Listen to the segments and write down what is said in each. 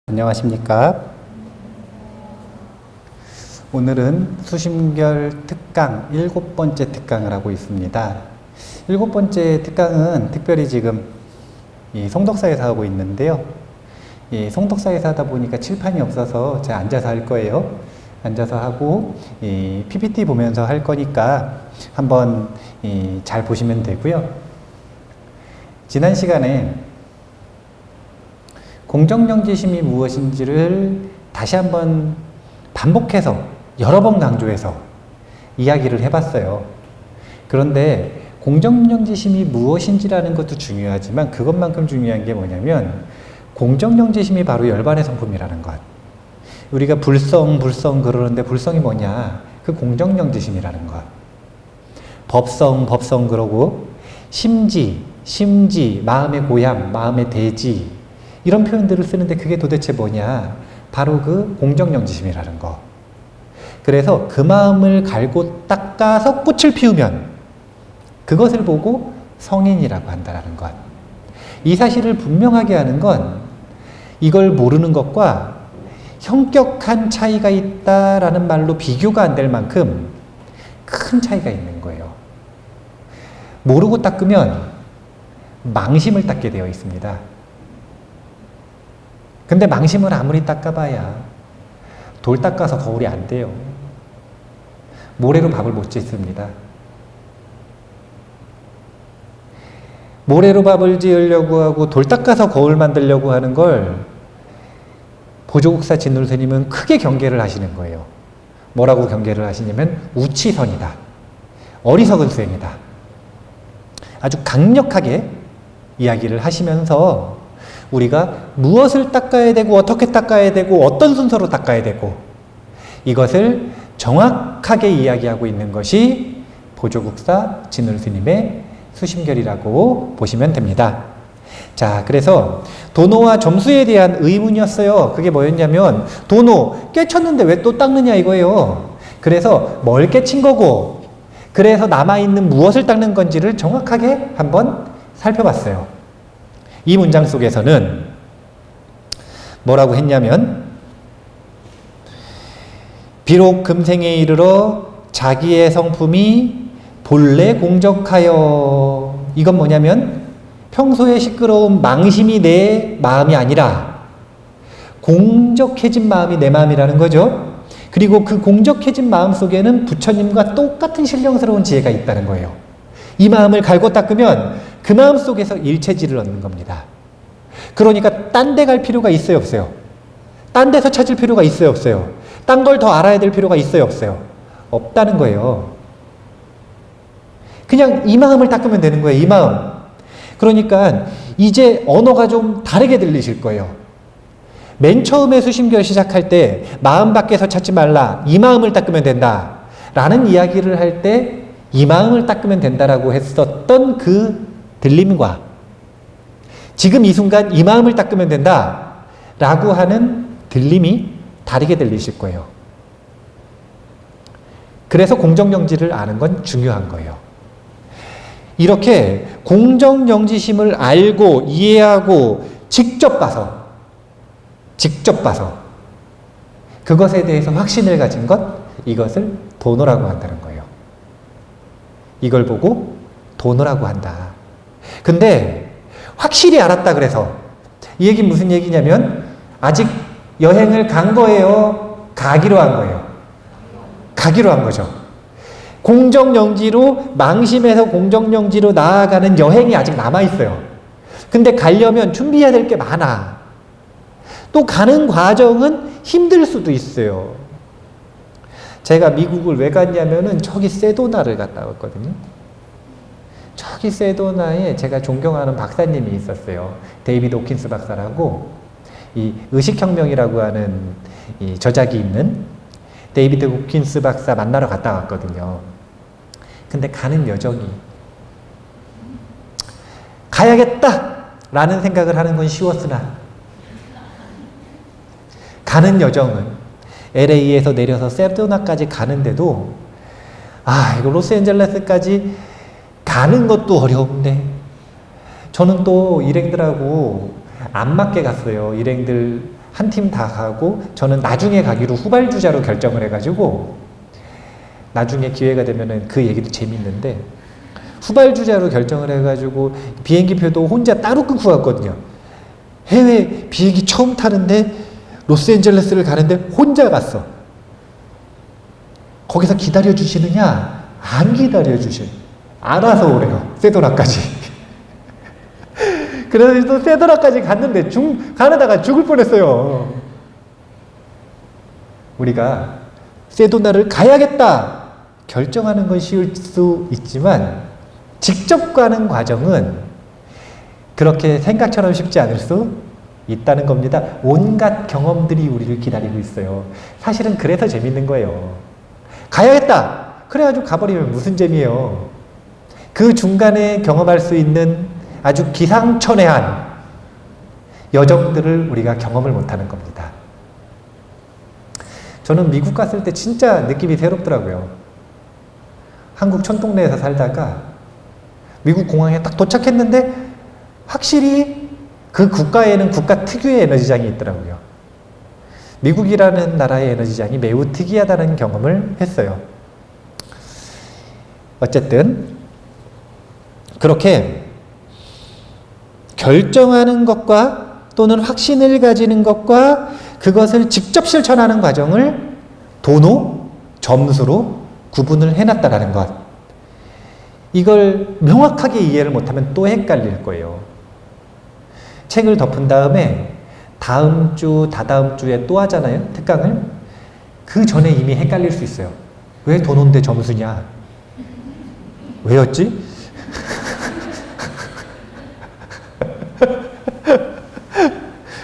안녕하십니까. 오늘은 수심결 특강 7번째 특강을 하고 있습니다. 7번째 특강은 특별히 지금 이 송덕사에서 하고 있는데요. 이 송덕사에서 하다 보니까 칠판이 없어서 제가 앉아서 할 거예요. 앉아서 하고 이 PPT 보면서 할 거니까 한번 잘 보시면 되고요. 지난 시간에 공정정지심이 무엇인지를 다시 한번 반복해서 여러 번 강조해서 이야기를 해봤어요. 그런데 공정정지심이 무엇인지라는 것도 중요하지만 그것만큼 중요한 게 뭐냐면 공정정지심이 바로 열반의 성품이라는 것. 우리가 불성 그러는데 불성이 뭐냐? 그 공정정지심이라는 것. 법성 그러고 심지, 마음의 고향, 마음의 대지 이런 표현들을 쓰는데 그게 도대체 뭐냐? 바로 그 공정정지심이라는 거. 그래서 그 마음을 갈고 닦아서 꽃을 피우면 그것을 보고 성인이라고 한다는 것. 이 사실을 분명하게 하는 건 이걸 모르는 것과 현격한 차이가 있다라는 말로 비교가 안 될 만큼 큰 차이가 있는 거예요. 모르고 닦으면 망심을 닦게 되어 있습니다. 근데 망심을 아무리 닦아봐야 돌 닦아서 거울이 안 돼요. 모래로 밥을 못 짓습니다. 모래로 밥을 지으려고 하고 돌 닦아서 거울 만들려고 하는 걸 보조국사 진울 스님은 크게 경계를 하시는 거예요. 뭐라고 경계를 하시냐면 우치선이다. 어리석은 수행이다. 아주 강력하게 이야기를 하시면서 우리가 무엇을 닦아야 되고 어떻게 닦아야 되고 어떤 순서로 닦아야 되고 이것을 정확하게 이야기하고 있는 것이 보조국사 진울 스님의 수심결이라고 보시면 됩니다. 자, 그래서 도노와 점수에 대한 의문이었어요. 그게 뭐였냐면 도노 깨쳤는데 왜 또 닦느냐 이거예요. 그래서 뭘 깨친 거고 그래서 남아있는 무엇을 닦는 건지를 정확하게 한번 살펴봤어요. 이 문장 속에서는 뭐라고 했냐면 비록 금생에 이르러 자기의 성품이 본래 공적하여 이건 뭐냐면 평소에 시끄러운 망심이 내 마음이 아니라 공적해진 마음이 내 마음이라는 거죠. 그리고 그 공적해진 마음 속에는 부처님과 똑같은 신령스러운 지혜가 있다는 거예요. 이 마음을 갈고 닦으면 그 마음 속에서 일체지를 얻는 겁니다. 그러니까 딴 데 갈 필요가 있어요, 없어요? 딴 데서 찾을 필요가 있어요, 없어요? 딴 걸 더 알아야 될 필요가 있어요, 없어요? 없다는 거예요. 그냥 이 마음을 닦으면 되는 거예요, 이 마음. 그러니까 이제 언어가 좀 다르게 들리실 거예요. 맨 처음에 수심결 시작할 때 마음 밖에서 찾지 말라, 이 마음을 닦으면 된다 라는 이야기를 할 때 이 마음을 닦으면 된다라고 했었던 그 들림과 지금 이 순간 이 마음을 닦으면 된다 라고 하는 들림이 다르게 들리실 거예요. 그래서 공정정지를 아는 건 중요한 거예요. 이렇게 공정정지심을 알고 이해하고 직접 봐서 그것에 대해서 확신을 가진 것, 이것을 도노라고 한다는 거예요. 이걸 보고 도노라고 한다. 근데 확실히 알았다 그래서 이 얘기는 무슨 얘기냐면 아직 여행을 간 거예요? 가기로 한 거예요? 가기로 한 거죠. 공정정지로 망심에서 공정정지로 나아가는 여행이 아직 남아있어요. 근데 가려면 준비해야 될 게 많아. 또 가는 과정은 힘들 수도 있어요. 제가 미국을 왜 갔냐면은 저기 세도나를 갔다 왔거든요. 저기 세도나에 제가 존경하는 박사님이 있었어요. 데이비드 호킨스 박사라고 이 의식혁명이라고 하는 이 저작이 있는 데이비드 호킨스 박사 만나러 갔다 왔거든요. 근데 가는 여정이 가야겠다 라는 생각을 하는 건 쉬웠으나 가는 여정은 LA에서 내려서 세도나까지 가는데도 이거 로스앤젤레스까지 가는 것도 어려운데 저는 또 일행들하고 안 맞게 갔어요. 일행들 한 팀 다 가고 저는 나중에 가기로 후발주자로 결정을 해가지고 나중에 기회가 되면은 그 얘기도 재밌는데 후발주자로 결정을 해가지고 비행기표도 혼자 따로 끊고 갔거든요. 해외 비행기 처음 타는데 로스앤젤레스를 가는데 혼자 갔어. 거기서 기다려주시느냐? 안 기다려주셔. 알아서 오래요. 세도나까지. 그래서 또 세도나까지 갔는데 가느다가 죽을 뻔했어요. 우리가 세도나를 가야겠다 결정하는 건 쉬울 수 있지만 직접 가는 과정은 그렇게 생각처럼 쉽지 않을 수 있다는 겁니다. 온갖 경험들이 우리를 기다리고 있어요. 사실은 그래서 재밌는 거예요. 가야겠다! 그래가지고 가버리면 무슨 재미예요. 그 중간에 경험할 수 있는 아주 기상천외한 여정들을 우리가 경험을 못하는 겁니다. 저는 미국 갔을 때 진짜 느낌이 새롭더라고요. 한국 촌동네에서 살다가 미국 공항에 딱 도착했는데 확실히 그 국가에는 국가 특유의 에너지장이 있더라고요. 미국이라는 나라의 에너지장이 매우 특이하다는 경험을 했어요. 어쨌든 그렇게 결정하는 것과 또는 확신을 가지는 것과 그것을 직접 실천하는 과정을 도노, 점수로 구분을 해놨다라는 것. 이걸 명확하게 이해를 못하면 또 헷갈릴 거예요. 책을 덮은 다음에 다음 주, 다다음 주에 또 하잖아요. 특강을. 그 전에 이미 헷갈릴 수 있어요. 왜 도노인데 점수냐? 왜였지?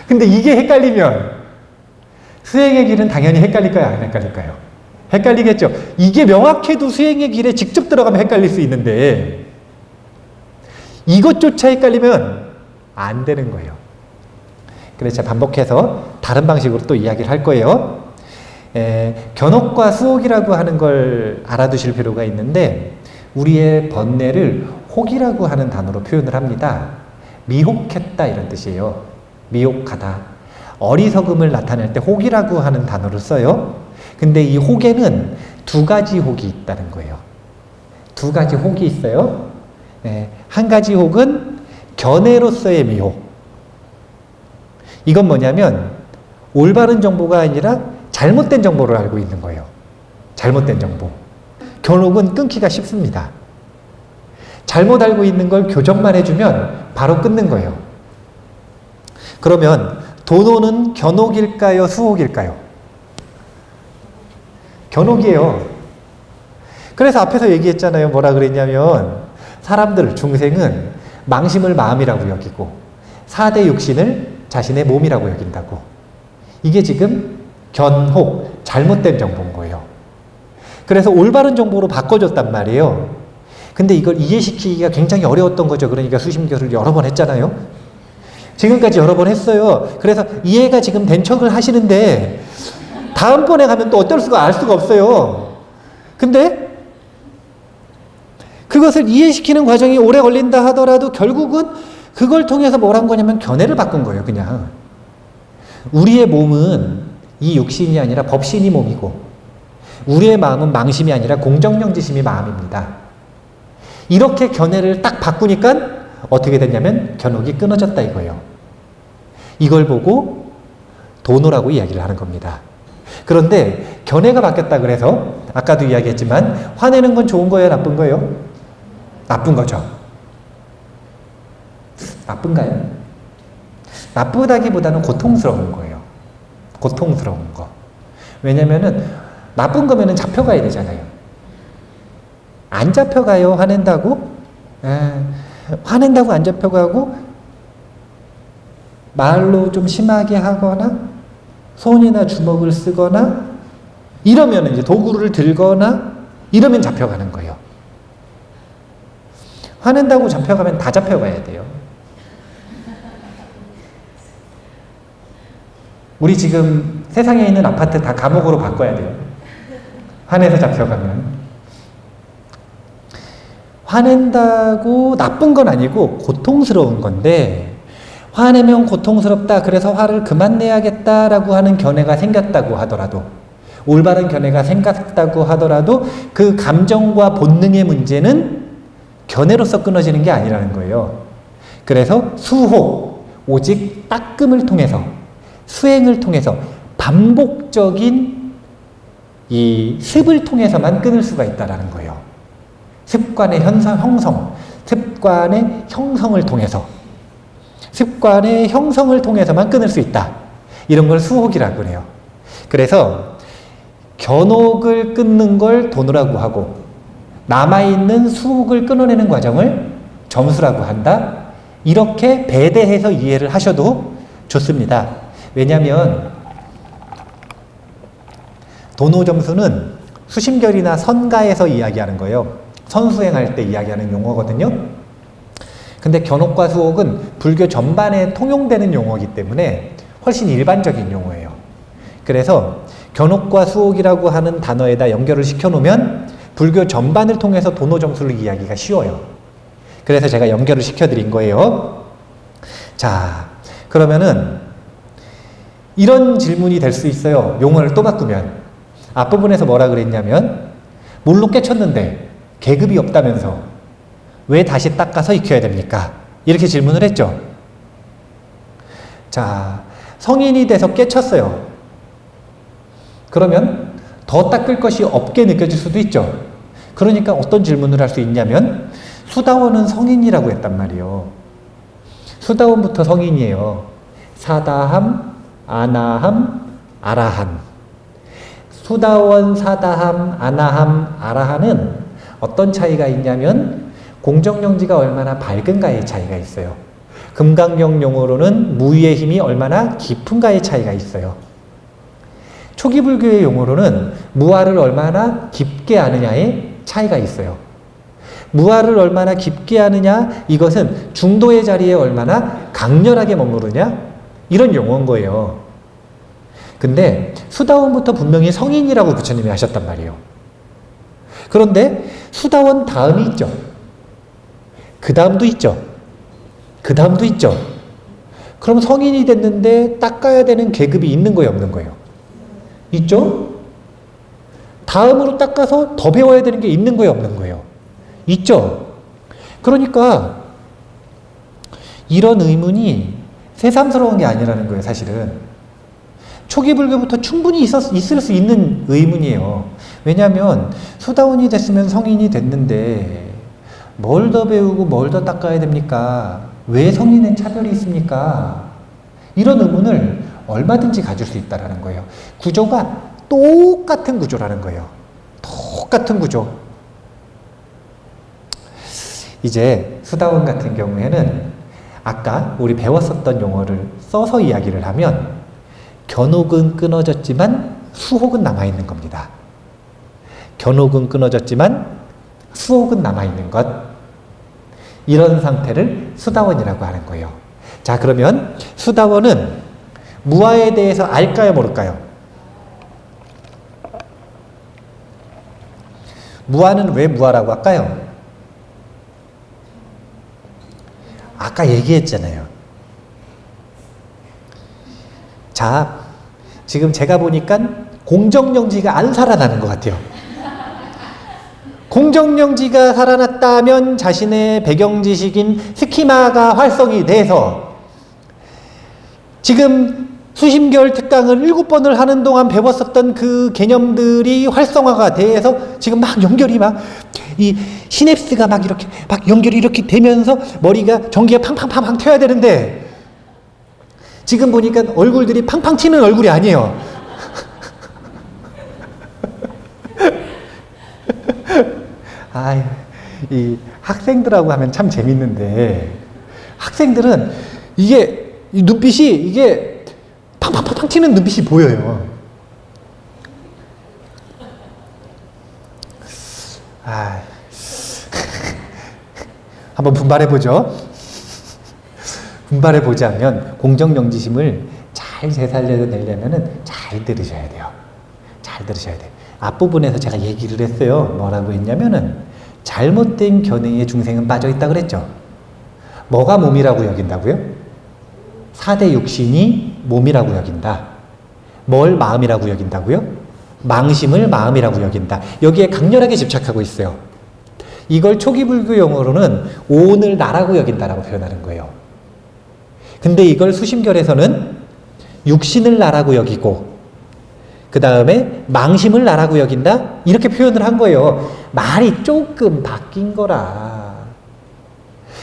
근데 이게 헷갈리면 수행의 길은 당연히 헷갈릴까요? 안 헷갈릴까요? 헷갈리겠죠. 이게 명확해도 수행의 길에 직접 들어가면 헷갈릴 수 있는데 이것조차 헷갈리면 안 되는 거예요. 그래서 제가 반복해서 다른 방식으로 또 이야기를 할 거예요. 견옥과 수옥이라고 하는 걸 알아두실 필요가 있는데 우리의 번뇌를 혹이라고 하는 단어로 표현을 합니다. 미혹했다 이런 뜻이에요. 미혹하다. 어리석음을 나타낼 때 혹이라고 하는 단어를 써요. 근데 이 혹에는 두 가지 혹이 있다는 거예요. 두 가지 혹이 있어요. 한 가지 혹은 견해로서의 미혹. 이건 뭐냐면 올바른 정보가 아니라 잘못된 정보를 알고 있는 거예요. 잘못된 정보. 견혹은 끊기가 쉽습니다. 잘못 알고 있는 걸 교정만 해주면 바로 끊는 거예요. 그러면 도노는 견혹일까요? 수혹일까요? 견혹이에요. 그래서 앞에서 얘기했잖아요. 뭐라 그랬냐면 사람들, 중생은 망심을 마음이라고 여기고 4대 육신을 자신의 몸이라고 여긴다고. 이게 지금 견혹, 잘못된 정보인 거예요. 그래서 올바른 정보로 바꿔줬단 말이에요. 근데 이걸 이해시키기가 굉장히 어려웠던 거죠. 그러니까 수심교를 여러 번 했잖아요. 지금까지 여러 번 했어요. 그래서 이해가 지금 된 척을 하시는데 다음번에 가면 또 어떨 수가 알 수가 없어요. 근데 그것을 이해시키는 과정이 오래 걸린다 하더라도 결국은 그걸 통해서 뭘 한 거냐면 견해를 바꾼 거예요. 그냥 우리의 몸은 이 육신이 아니라 법신이 몸이고 우리의 마음은 망심이 아니라 공정령지심이 마음입니다. 이렇게 견해를 딱 바꾸니까 어떻게 됐냐면 견혹이 끊어졌다 이거예요. 이걸 보고 도노라고 이야기를 하는 겁니다. 그런데 견해가 바뀌었다 그래서 아까도 이야기했지만 화내는 건 좋은 거예요? 나쁜 거예요? 나쁜 거죠. 나쁜가요? 나쁘다기보다는 고통스러운 거예요. 고통스러운 거. 왜냐면은 나쁜 거면은 잡혀가야 되잖아요. 안 잡혀가요? 화낸다고? 화낸다고 안 잡혀가고 말로 좀 심하게 하거나 손이나 주먹을 쓰거나 이러면 이제 도구를 들거나 이러면 잡혀가는 거예요. 화낸다고 잡혀가면 다 잡혀가야 돼요. 우리 지금 세상에 있는 아파트 다 감옥으로 바꿔야 돼요. 화내서 잡혀가면. 화낸다고 나쁜 건 아니고 고통스러운 건데 화내면 고통스럽다. 그래서 화를 그만 내야겠다라고 하는 견해가 생겼다고 하더라도, 올바른 견해가 생겼다고 하더라도 그 감정과 본능의 문제는 견해로서 끊어지는 게 아니라는 거예요. 그래서 수호, 오직 따끔을 통해서, 수행을 통해서, 반복적인 이 습을 통해서만 끊을 수가 있다는 거예요. 습관의 형성, 습관의 형성을 통해서, 습관의 형성을 통해서만 끊을 수 있다. 이런 걸 수혹이라고 그래요. 그래서 견혹을 끊는 걸 도노라고 하고, 남아있는 수혹을 끊어내는 과정을 점수라고 한다. 이렇게 배대해서 이해를 하셔도 좋습니다. 왜냐하면 도노 점수는 수심결이나 선가에서 이야기하는 거예요. 선수행할 때 이야기하는 용어거든요. 근데 견혹과 수혹은 불교 전반에 통용되는 용어이기 때문에 훨씬 일반적인 용어예요. 그래서 견혹과 수혹이라고 하는 단어에다 연결을 시켜놓으면 불교 전반을 통해서 도노 점수를 이해하기가 쉬워요. 그래서 제가 연결을 시켜드린 거예요. 자, 그러면은 이런 질문이 될 수 있어요. 용어를 또 바꾸면. 앞부분에서 뭐라 그랬냐면, 물로 깨쳤는데 계급이 없다면서 왜 다시 닦아서 익혀야 됩니까? 이렇게 질문을 했죠. 자, 성인이 돼서 깨쳤어요. 그러면 더 닦을 것이 없게 느껴질 수도 있죠. 그러니까 어떤 질문을 할 수 있냐면, 수다원은 성인이라고 했단 말이에요. 수다원부터 성인이에요. 사다함, 아나함, 아라한. 수다원, 사다함, 아나함, 아라한은 어떤 차이가 있냐면 공정영지가 얼마나 밝은가의 차이가 있어요. 금강경 용어로는 무의의 힘이 얼마나 깊은가의 차이가 있어요. 초기 불교의 용어로는 무아를 얼마나 깊게 아느냐의 차이가 있어요. 무아를 얼마나 깊게 아느냐, 이것은 중도의 자리에 얼마나 강렬하게 머무르냐, 이런 용어인 거예요. 근데 수다원부터 분명히 성인이라고 부처님이 하셨단 말이에요. 그런데 수다원 다음이 있죠. 그 다음도 있죠. 그 다음도 있죠. 그럼 성인이 됐는데 닦아야 되는 계급이 있는 거예요, 없는 거예요? 있죠? 다음으로 닦아서 더 배워야 되는 게 있는 거예요, 없는 거예요? 있죠? 그러니까 이런 의문이 새삼스러운 게 아니라는 거예요, 사실은. 초기 불교부터 충분히 있을 수 있는 의문이에요. 왜냐하면 수다원이 됐으면 성인이 됐는데 뭘 더 배우고 뭘 더 닦아야 됩니까? 왜 성인엔 차별이 있습니까? 이런 의문을 얼마든지 가질 수 있다는 거예요. 구조가 똑같은 구조라는 거예요. 똑같은 구조. 이제 수다원 같은 경우에는 아까 우리 배웠었던 용어를 써서 이야기를 하면 견혹은 끊어졌지만 수혹은 남아있는 겁니다. 견혹은 끊어졌지만 수혹은 남아있는 것. 이런 상태를 수다원이라고 하는 거예요. 자, 그러면 수다원은 무아에 대해서 알까요, 모를까요? 무아는 왜 무아라고 할까요? 아까 얘기했잖아요. 자, 지금 제가 보니까 공정영지가 안 살아나는 것 같아요. 공정영지가 살아났다면 자신의 배경지식인 스키마가 활성이 돼서 지금 수심결 특강을 7번을 하는 동안 배웠었던 그 개념들이 활성화가 돼서 지금 막 연결이 막 이 시냅스가 막 이렇게 막 연결이 이렇게 되면서 머리가 전기가 팡팡팡팡 튀어야 되는데 지금 보니까 얼굴들이 팡팡 튀는 얼굴이 아니에요. 아유, 이 학생들하고 하면 참 재밌는데 학생들은 이게 이 눈빛이 이게 팡팡팡팡 튀는 눈빛이 보여요. 아, 한번 분발해보죠. 분발해보자면 공정영지심을 잘 되살려내려면 잘 들으셔야 돼요. 잘 들으셔야 돼요. 앞부분에서 제가 얘기를 했어요. 뭐라고 했냐면은 잘못된 견해에 중생은 빠져있다 그랬죠. 뭐가 몸이라고 여긴다고요? 4대 육신이 몸이라고 여긴다. 뭘 마음이라고 여긴다고요? 망심을 마음이라고 여긴다. 여기에 강렬하게 집착하고 있어요. 이걸 초기 불교 용어로는 오온을 나라고 여긴다라고 표현하는 거예요. 근데 이걸 수심결에서는 육신을 나라고 여기고 그 다음에 망심을 나라고 여긴다? 이렇게 표현을 한 거예요. 말이 조금 바뀐 거라.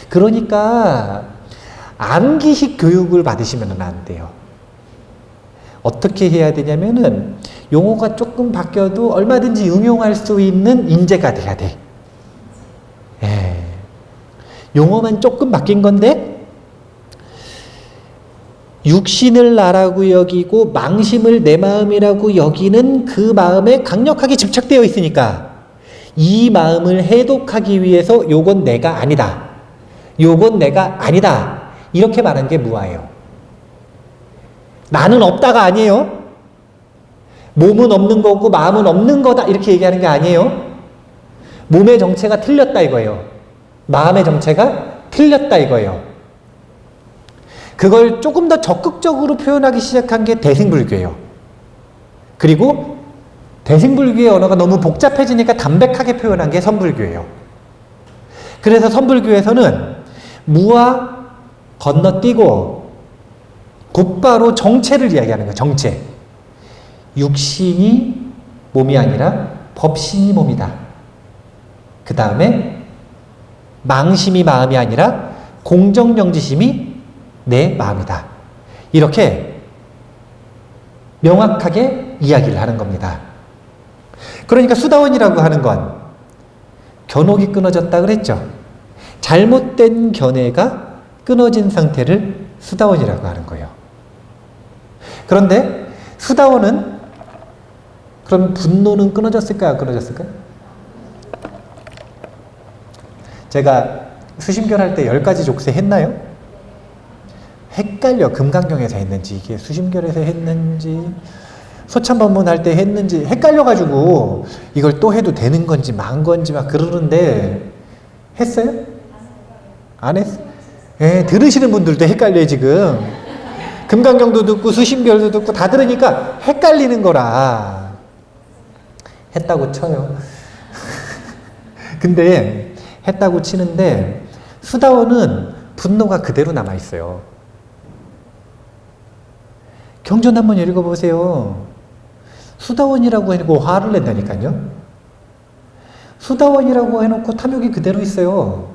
그러니까 암기식 교육을 받으시면 안 돼요. 어떻게 해야 되냐면은 용어가 조금 바뀌어도 얼마든지 응용할 수 있는 인재가 돼야 돼. 예. 용어만 조금 바뀐 건데 육신을 나라고 여기고 망심을 내 마음이라고 여기는 그 마음에 강력하게 집착되어 있으니까 이 마음을 해독하기 위해서 요건 내가 아니다. 요건 내가 아니다. 이렇게 말한 게 무아예요. 나는 없다가 아니에요. 몸은 없는 거고 마음은 없는 거다 이렇게 얘기하는 게 아니에요. 몸의 정체가 틀렸다 이거예요. 마음의 정체가 틀렸다 이거예요. 그걸 조금 더 적극적으로 표현하기 시작한 게 대승불교예요. 그리고 대승불교의 언어가 너무 복잡해지니까 담백하게 표현한 게 선불교예요. 그래서 선불교에서는 무와 건너뛰고 곧바로 정체를 이야기하는 거예요. 정체. 육신이 몸이 아니라 법신이 몸이다. 그 다음에 망심이 마음이 아니라 공정정지심이 내 마음이다. 이렇게 명확하게 이야기를 하는 겁니다. 그러니까 수다원이라고 하는 건 견옥이 끊어졌다 그랬죠. 잘못된 견해가 끊어진 상태를 수다원이라고 하는 거예요. 그런데 수다원은 그럼 분노는 끊어졌을까요? 안 끊어졌을까요? 제가 수심결 할 때 10가지 족쇄 했나요? 헷갈려. 금강경에서 했는지 이게 수심결에서 했는지 소참법문 할 때 했는지 헷갈려가지고 이걸 또 해도 되는 건지 만 건지 막 그러는데 했어요? 안 했어? 예, 들으시는 분들도 헷갈려요 지금. 금강경도 듣고 수심결도 듣고 다 들으니까 헷갈리는 거라 했다고 쳐요. 근데 했다고 치는데 수다원은 분노가 그대로 남아있어요. 경전 한번 읽어보세요. 수다원이라고 해놓고 화를 낸다니까요. 수다원이라고 해놓고 탐욕이 그대로 있어요.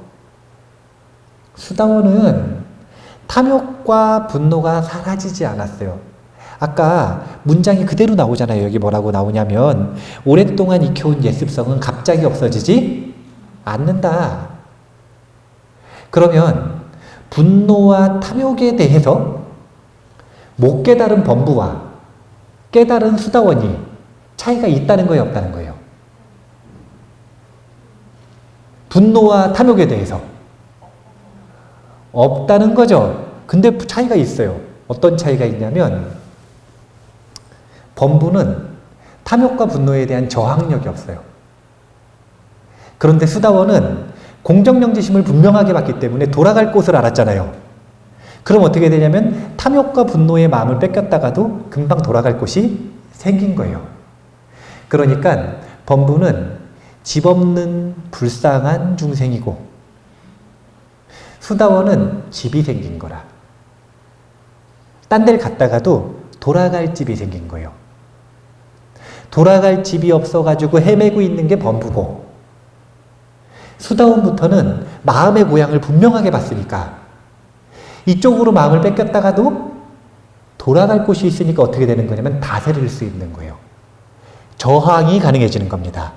수다원은 탐욕과 분노가 사라지지 않았어요. 아까 문장이 그대로 나오잖아요. 여기 뭐라고 나오냐면 오랫동안 익혀온 예습성은 갑자기 없어지지 않는다. 그러면 분노와 탐욕에 대해서 못 깨달은 범부와 깨달은 수다원이 차이가 있다는 거예요, 없다는 거예요? 분노와 탐욕에 대해서 없다는 거죠. 근데 차이가 있어요. 어떤 차이가 있냐면 범부는 탐욕과 분노에 대한 저항력이 없어요. 그런데 수다원은 공정정지심을 분명하게 봤기 때문에 돌아갈 곳을 알았잖아요. 그럼 어떻게 되냐면 탐욕과 분노의 마음을 뺏겼다가도 금방 돌아갈 곳이 생긴 거예요. 그러니까 범부는 집 없는 불쌍한 중생이고 수다원은 집이 생긴 거라. 딴 데를 갔다가도 돌아갈 집이 생긴 거예요. 돌아갈 집이 없어가지고 헤매고 있는 게 범부고 수다원부터는 마음의 고향을 분명하게 봤으니까 이쪽으로 마음을 뺏겼다가도 돌아갈 곳이 있으니까 어떻게 되는 거냐면 다스릴 수 있는 거예요. 저항이 가능해지는 겁니다.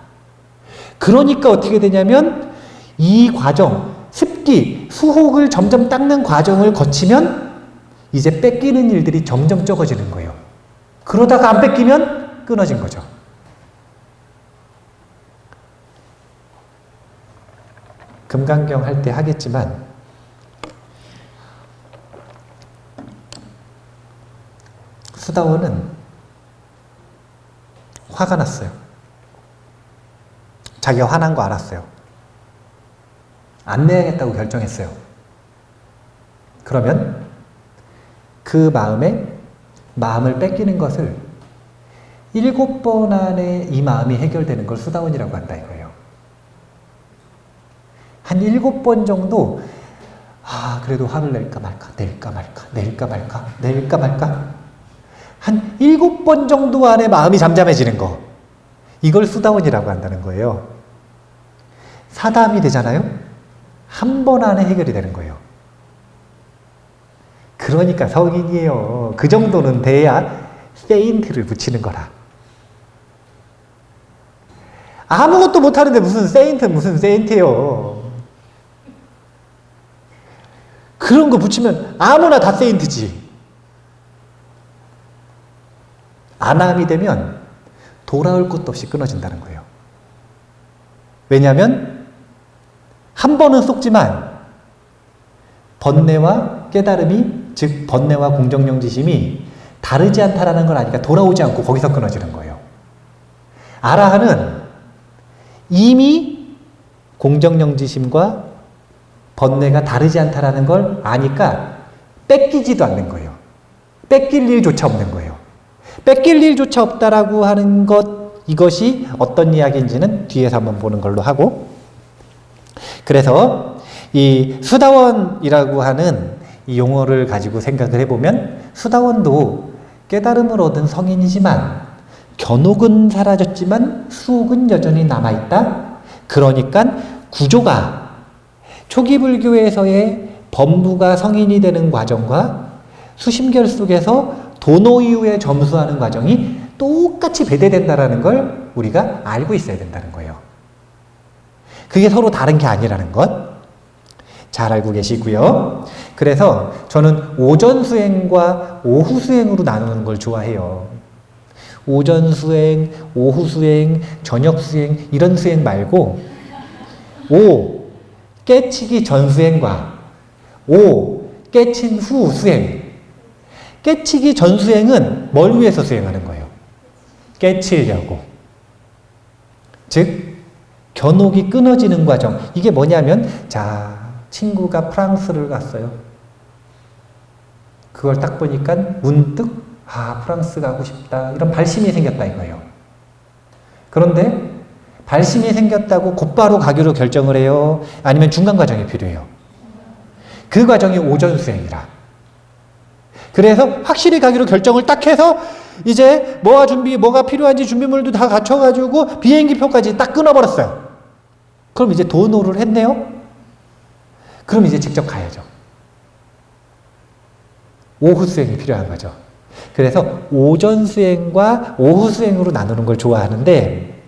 그러니까 어떻게 되냐면 이 과정, 습기, 수혹을 점점 닦는 과정을 거치면 이제 뺏기는 일들이 점점 적어지는 거예요. 그러다가 안 뺏기면 끊어진 거죠. 금강경 할 때 하겠지만 수다원은 화가 났어요. 자기가 화난 거 알았어요. 안 내야겠다고 결정했어요. 그러면 그 마음을 뺏기는 것을 7번 안에 이 마음이 해결되는 걸 수다원이라고 한다 이거예요. 한 7번 정도 그래도 화를 낼까 말까 한 7번 정도 안에 마음이 잠잠해지는 거, 이걸 수다원이라고 한다는 거예요. 사담이 되잖아요. 한 번 안에 해결이 되는 거예요. 그러니까 성인이에요. 그 정도는 돼야 세인트를 붙이는 거라. 아무것도 못하는데 무슨 세인트예요. 그런 거 붙이면 아무나 다 세인트지. 안함이 되면 돌아올 곳도 없이 끊어진다는 거예요. 왜냐하면 한 번은 속지만 번뇌와 깨달음이, 즉 번뇌와 공정영지심이 다르지 않다라는 걸 아니까 돌아오지 않고 거기서 끊어지는 거예요. 아라한은 이미 공정영지심과 번뇌가 다르지 않다라는 걸 아니까 뺏기지도 않는 거예요. 뺏길 일조차 없는 거예요. 뺏길 일조차 없다라고 하는 것, 이것이 어떤 이야기인지는 뒤에서 한번 보는 걸로 하고, 그래서 이 수다원이라고 하는 이 용어를 가지고 생각을 해보면 수다원도 깨달음을 얻은 성인이지만 견옥은 사라졌지만 수옥은 여전히 남아있다. 그러니까 구조가 초기 불교에서의 범부가 성인이 되는 과정과 수심결 속에서 도노 이후에 점수하는 과정이 똑같이 배대된다는 걸 우리가 알고 있어야 된다는 거예요. 그게 서로 다른 게 아니라는 것 잘 알고 계시고요. 그래서 저는 오전 수행과 오후 수행으로 나누는 걸 좋아해요. 오전 수행, 오후 수행, 저녁 수행, 이런 수행 말고 깨치기 전 수행과 깨친 후 수행. 깨치기 전 수행은 뭘 위해서 수행하는 거예요? 깨치려고. 즉 견옥이 끊어지는 과정. 이게 뭐냐면, 친구가 프랑스를 갔어요. 그걸 딱 보니까 문득 프랑스 가고 싶다, 이런 발심이 생겼다 이거예요. 그런데 발심이 생겼다고 곧바로 가기로 결정을 해요? 아니면 중간 과정이 필요해요? 그 과정이 오전 수행이라. 그래서 확실히 가기로 결정을 딱 해서 이제 뭐가 필요한지 준비물도 다 갖춰가지고 비행기표까지 딱 끊어버렸어요. 그럼 이제 도노를 했네요? 그럼 이제 직접 가야죠. 오후 수행이 필요한 거죠. 그래서 오전 수행과 오후 수행으로 나누는 걸 좋아하는데,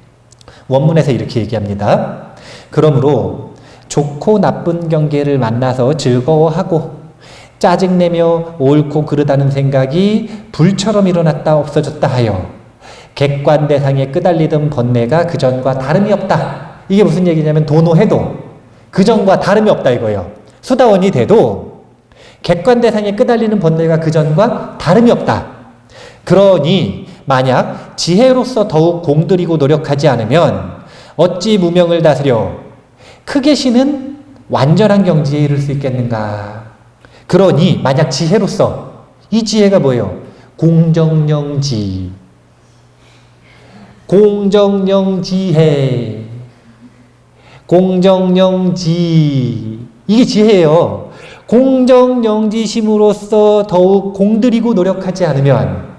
원문에서 이렇게 얘기합니다. 그러므로 좋고 나쁜 경계를 만나서 즐거워하고 짜증내며 옳고 그르다는 생각이 불처럼 일어났다 없어졌다 하여 객관 대상에 끄달리던 번뇌가 그전과 다름이 없다. 이게 무슨 얘기냐면, 도노해도 그전과 다름이 없다 이거예요. 수다원이 돼도 객관 대상에 끄달리는 번뇌가 그전과 다름이 없다. 그러니 만약 지혜로서 더욱 공들이고 노력하지 않으면 어찌 무명을 다스려 크게 쉬는 완전한 경지에 이를 수 있겠는가. 그러니 만약 지혜로서, 이 지혜가 뭐예요? 공정영지, 공정영지혜, 공정영지, 이게 지혜예요. 공정영지심으로써 더욱 공들이고 노력하지 않으면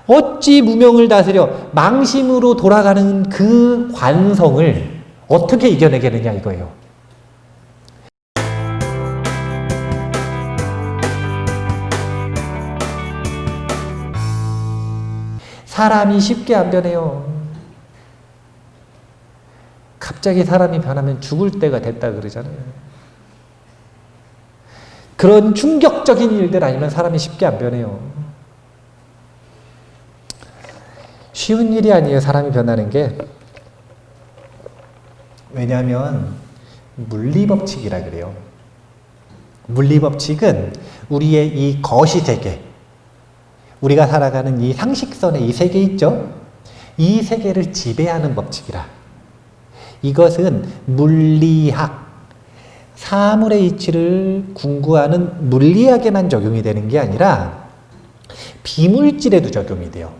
어찌 무명을 다스려 망심으로 돌아가는 그 관성을 어떻게 이겨내겠느냐 이거예요. 사람이 쉽게 안 변해요. 갑자기 사람이 변하면 죽을 때가 됐다 그러잖아요. 그런 충격적인 일들 아니면 사람이 쉽게 안 변해요. 쉬운 일이 아니에요, 사람이 변하는 게. 왜냐하면 물리법칙이라 그래요. 물리법칙은 우리의 이 거시세계, 우리가 살아가는 이 상식선의 이 세계 있죠? 이 세계를 지배하는 법칙이라. 이것은 물리학, 사물의 이치를 궁구하는 물리학에만 적용이 되는 게 아니라 비물질에도 적용이 돼요.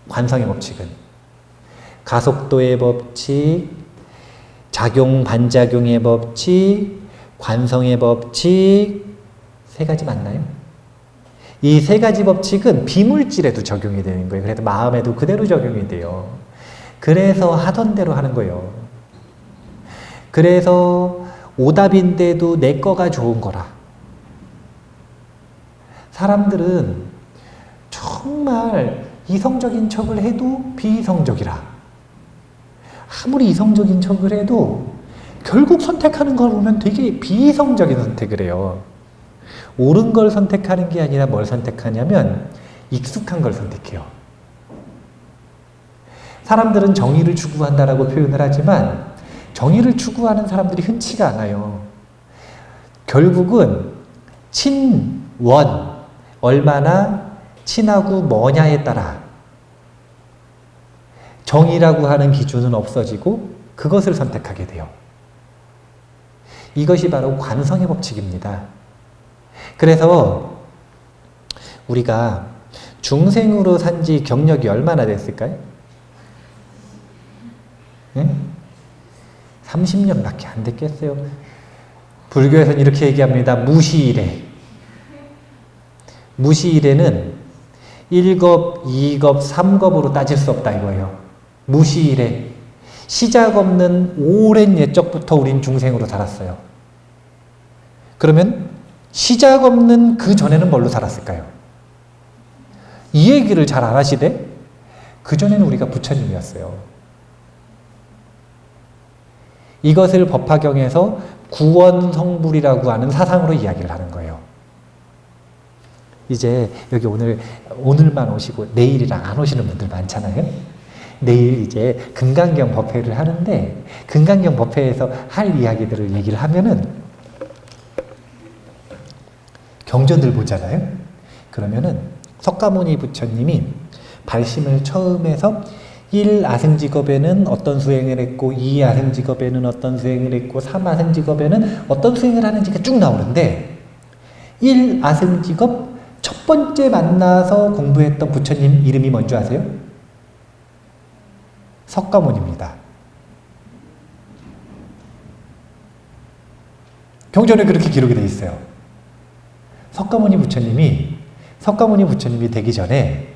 관성의 법칙은. 가속도의 법칙, 작용, 반작용의 법칙, 관성의 법칙, 세 가지 맞나요? 이 세 가지 법칙은 비물질에도 적용이 되는 거예요. 그래서 마음에도 그대로 적용이 돼요. 그래서 하던 대로 하는 거예요. 그래서 오답인데도 내 거가 좋은 거라. 사람들은 정말 이성적인 척을 해도 비이성적이라. 아무리 이성적인 척을 해도 결국 선택하는 걸 보면 되게 비이성적인 선택을 해요. 옳은 걸 선택하는 게 아니라 뭘 선택하냐면 익숙한 걸 선택해요. 사람들은 정의를 추구한다라고 표현을 하지만 정의를 추구하는 사람들이 흔치가 않아요. 결국은 친원, 얼마나 친하고 머냐에 따라 정의라고 하는 기준은 없어지고 그것을 선택하게 돼요. 이것이 바로 관성의 법칙입니다. 그래서 우리가 중생으로 산 지 경력이 얼마나 됐을까요? 네? 30년밖에 안 됐겠어요. 불교에서는 이렇게 얘기합니다. 무시일에. 무시일에는 1겁, 2겁, 3겁으로 따질 수 없다 이거예요. 무시일에. 시작 없는 오랜 옛적부터 우린 중생으로 살았어요. 그러면 시작 없는 그 전에는 뭘로 살았을까요? 이 얘기를 잘 안 하시대? 그 전에는 우리가 부처님이었어요. 이것을 법화경에서 구원성불이라고 하는 사상으로 이야기를 하는 거예요. 이제 여기 오늘만 오시고 내일이랑 안 오시는 분들 많잖아요. 내일 이제 금강경 법회를 하는데 금강경 법회에서 할 이야기들을 얘기를 하면은 경전들 보잖아요. 그러면은 석가모니 부처님이 발심을 처음 해서 1아승직업에는 어떤 수행을 했고 2아승직업에는 어떤 수행을 했고 3아승직업에는 어떤 수행을 하는지가 쭉 나오는데 1아승직업 첫 번째 만나서 공부했던 부처님 이름이 뭔지 아세요? 석가모니입니다. 경전에 그렇게 기록이 되어 있어요. 석가모니 부처님이 되기 전에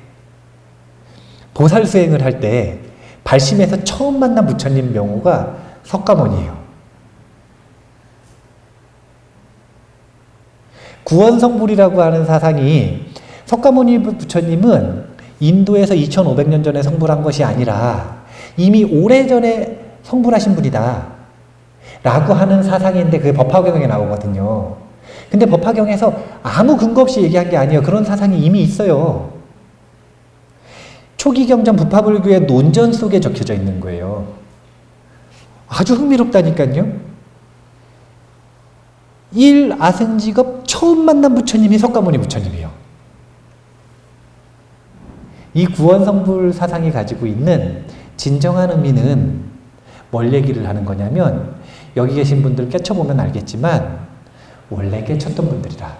보살 수행을 할 때 발심에서 처음 만난 부처님 명호가 석가모니예요. 구원성불이라고 하는 사상이 석가모니 부처님은 인도에서 2500년 전에 성불한 것이 아니라 이미 오래전에 성불하신 분이다 라고 하는 사상인데 그게 법화경에 나오거든요. 근데 법화경에서 아무 근거 없이 얘기한 게 아니에요. 그런 사상이 이미 있어요. 초기 경전 부파불교의 논전 속에 적혀져 있는 거예요. 아주 흥미롭다니까요. 1아승직업 처음 만난 부처님이 석가모니 부처님이에요. 이 구원성불 사상이 가지고 있는 진정한 의미는 뭘 얘기를 하는 거냐면 여기 계신 분들 깨쳐보면 알겠지만 원래 깨쳤던 분들이라.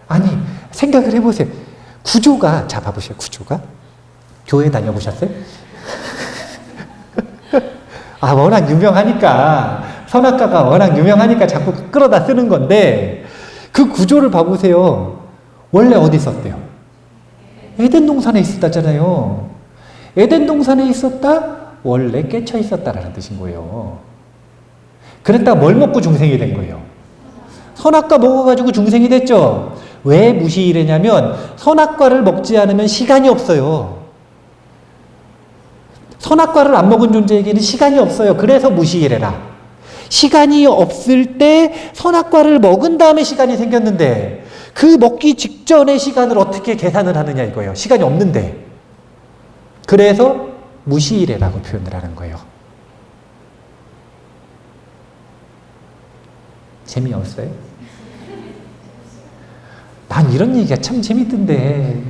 아니 생각을 해보세요. 구조가 자 봐보세요. 구조가 교회 다녀보셨어요? 아 워낙 유명하니까 선악과가 워낙 유명하니까 자꾸 끌어다 쓰는 건데 그 구조를 봐보세요. 원래 어디 있었대요? 에덴 동산에 있었다잖아요. 에덴 동산에 있었다? 원래 깨쳐 있었다라는 뜻인 거예요. 그랬다가 뭘 먹고 중생이 된 거예요? 선악과 먹어가지고 중생이 됐죠. 왜 무시이래냐면 선악과를 먹지 않으면 시간이 없어요. 선악과를 안 먹은 존재에게는 시간이 없어요. 그래서 무시이래라. 시간이 없을 때 선악과를 먹은 다음에 시간이 생겼는데 그 먹기 직전의 시간을 어떻게 계산을 하느냐 이거예요. 시간이 없는데. 그래서 무시이래라고 표현을 하는 거예요. 재미없어요? 난 이런 얘기가 참 재밌던데.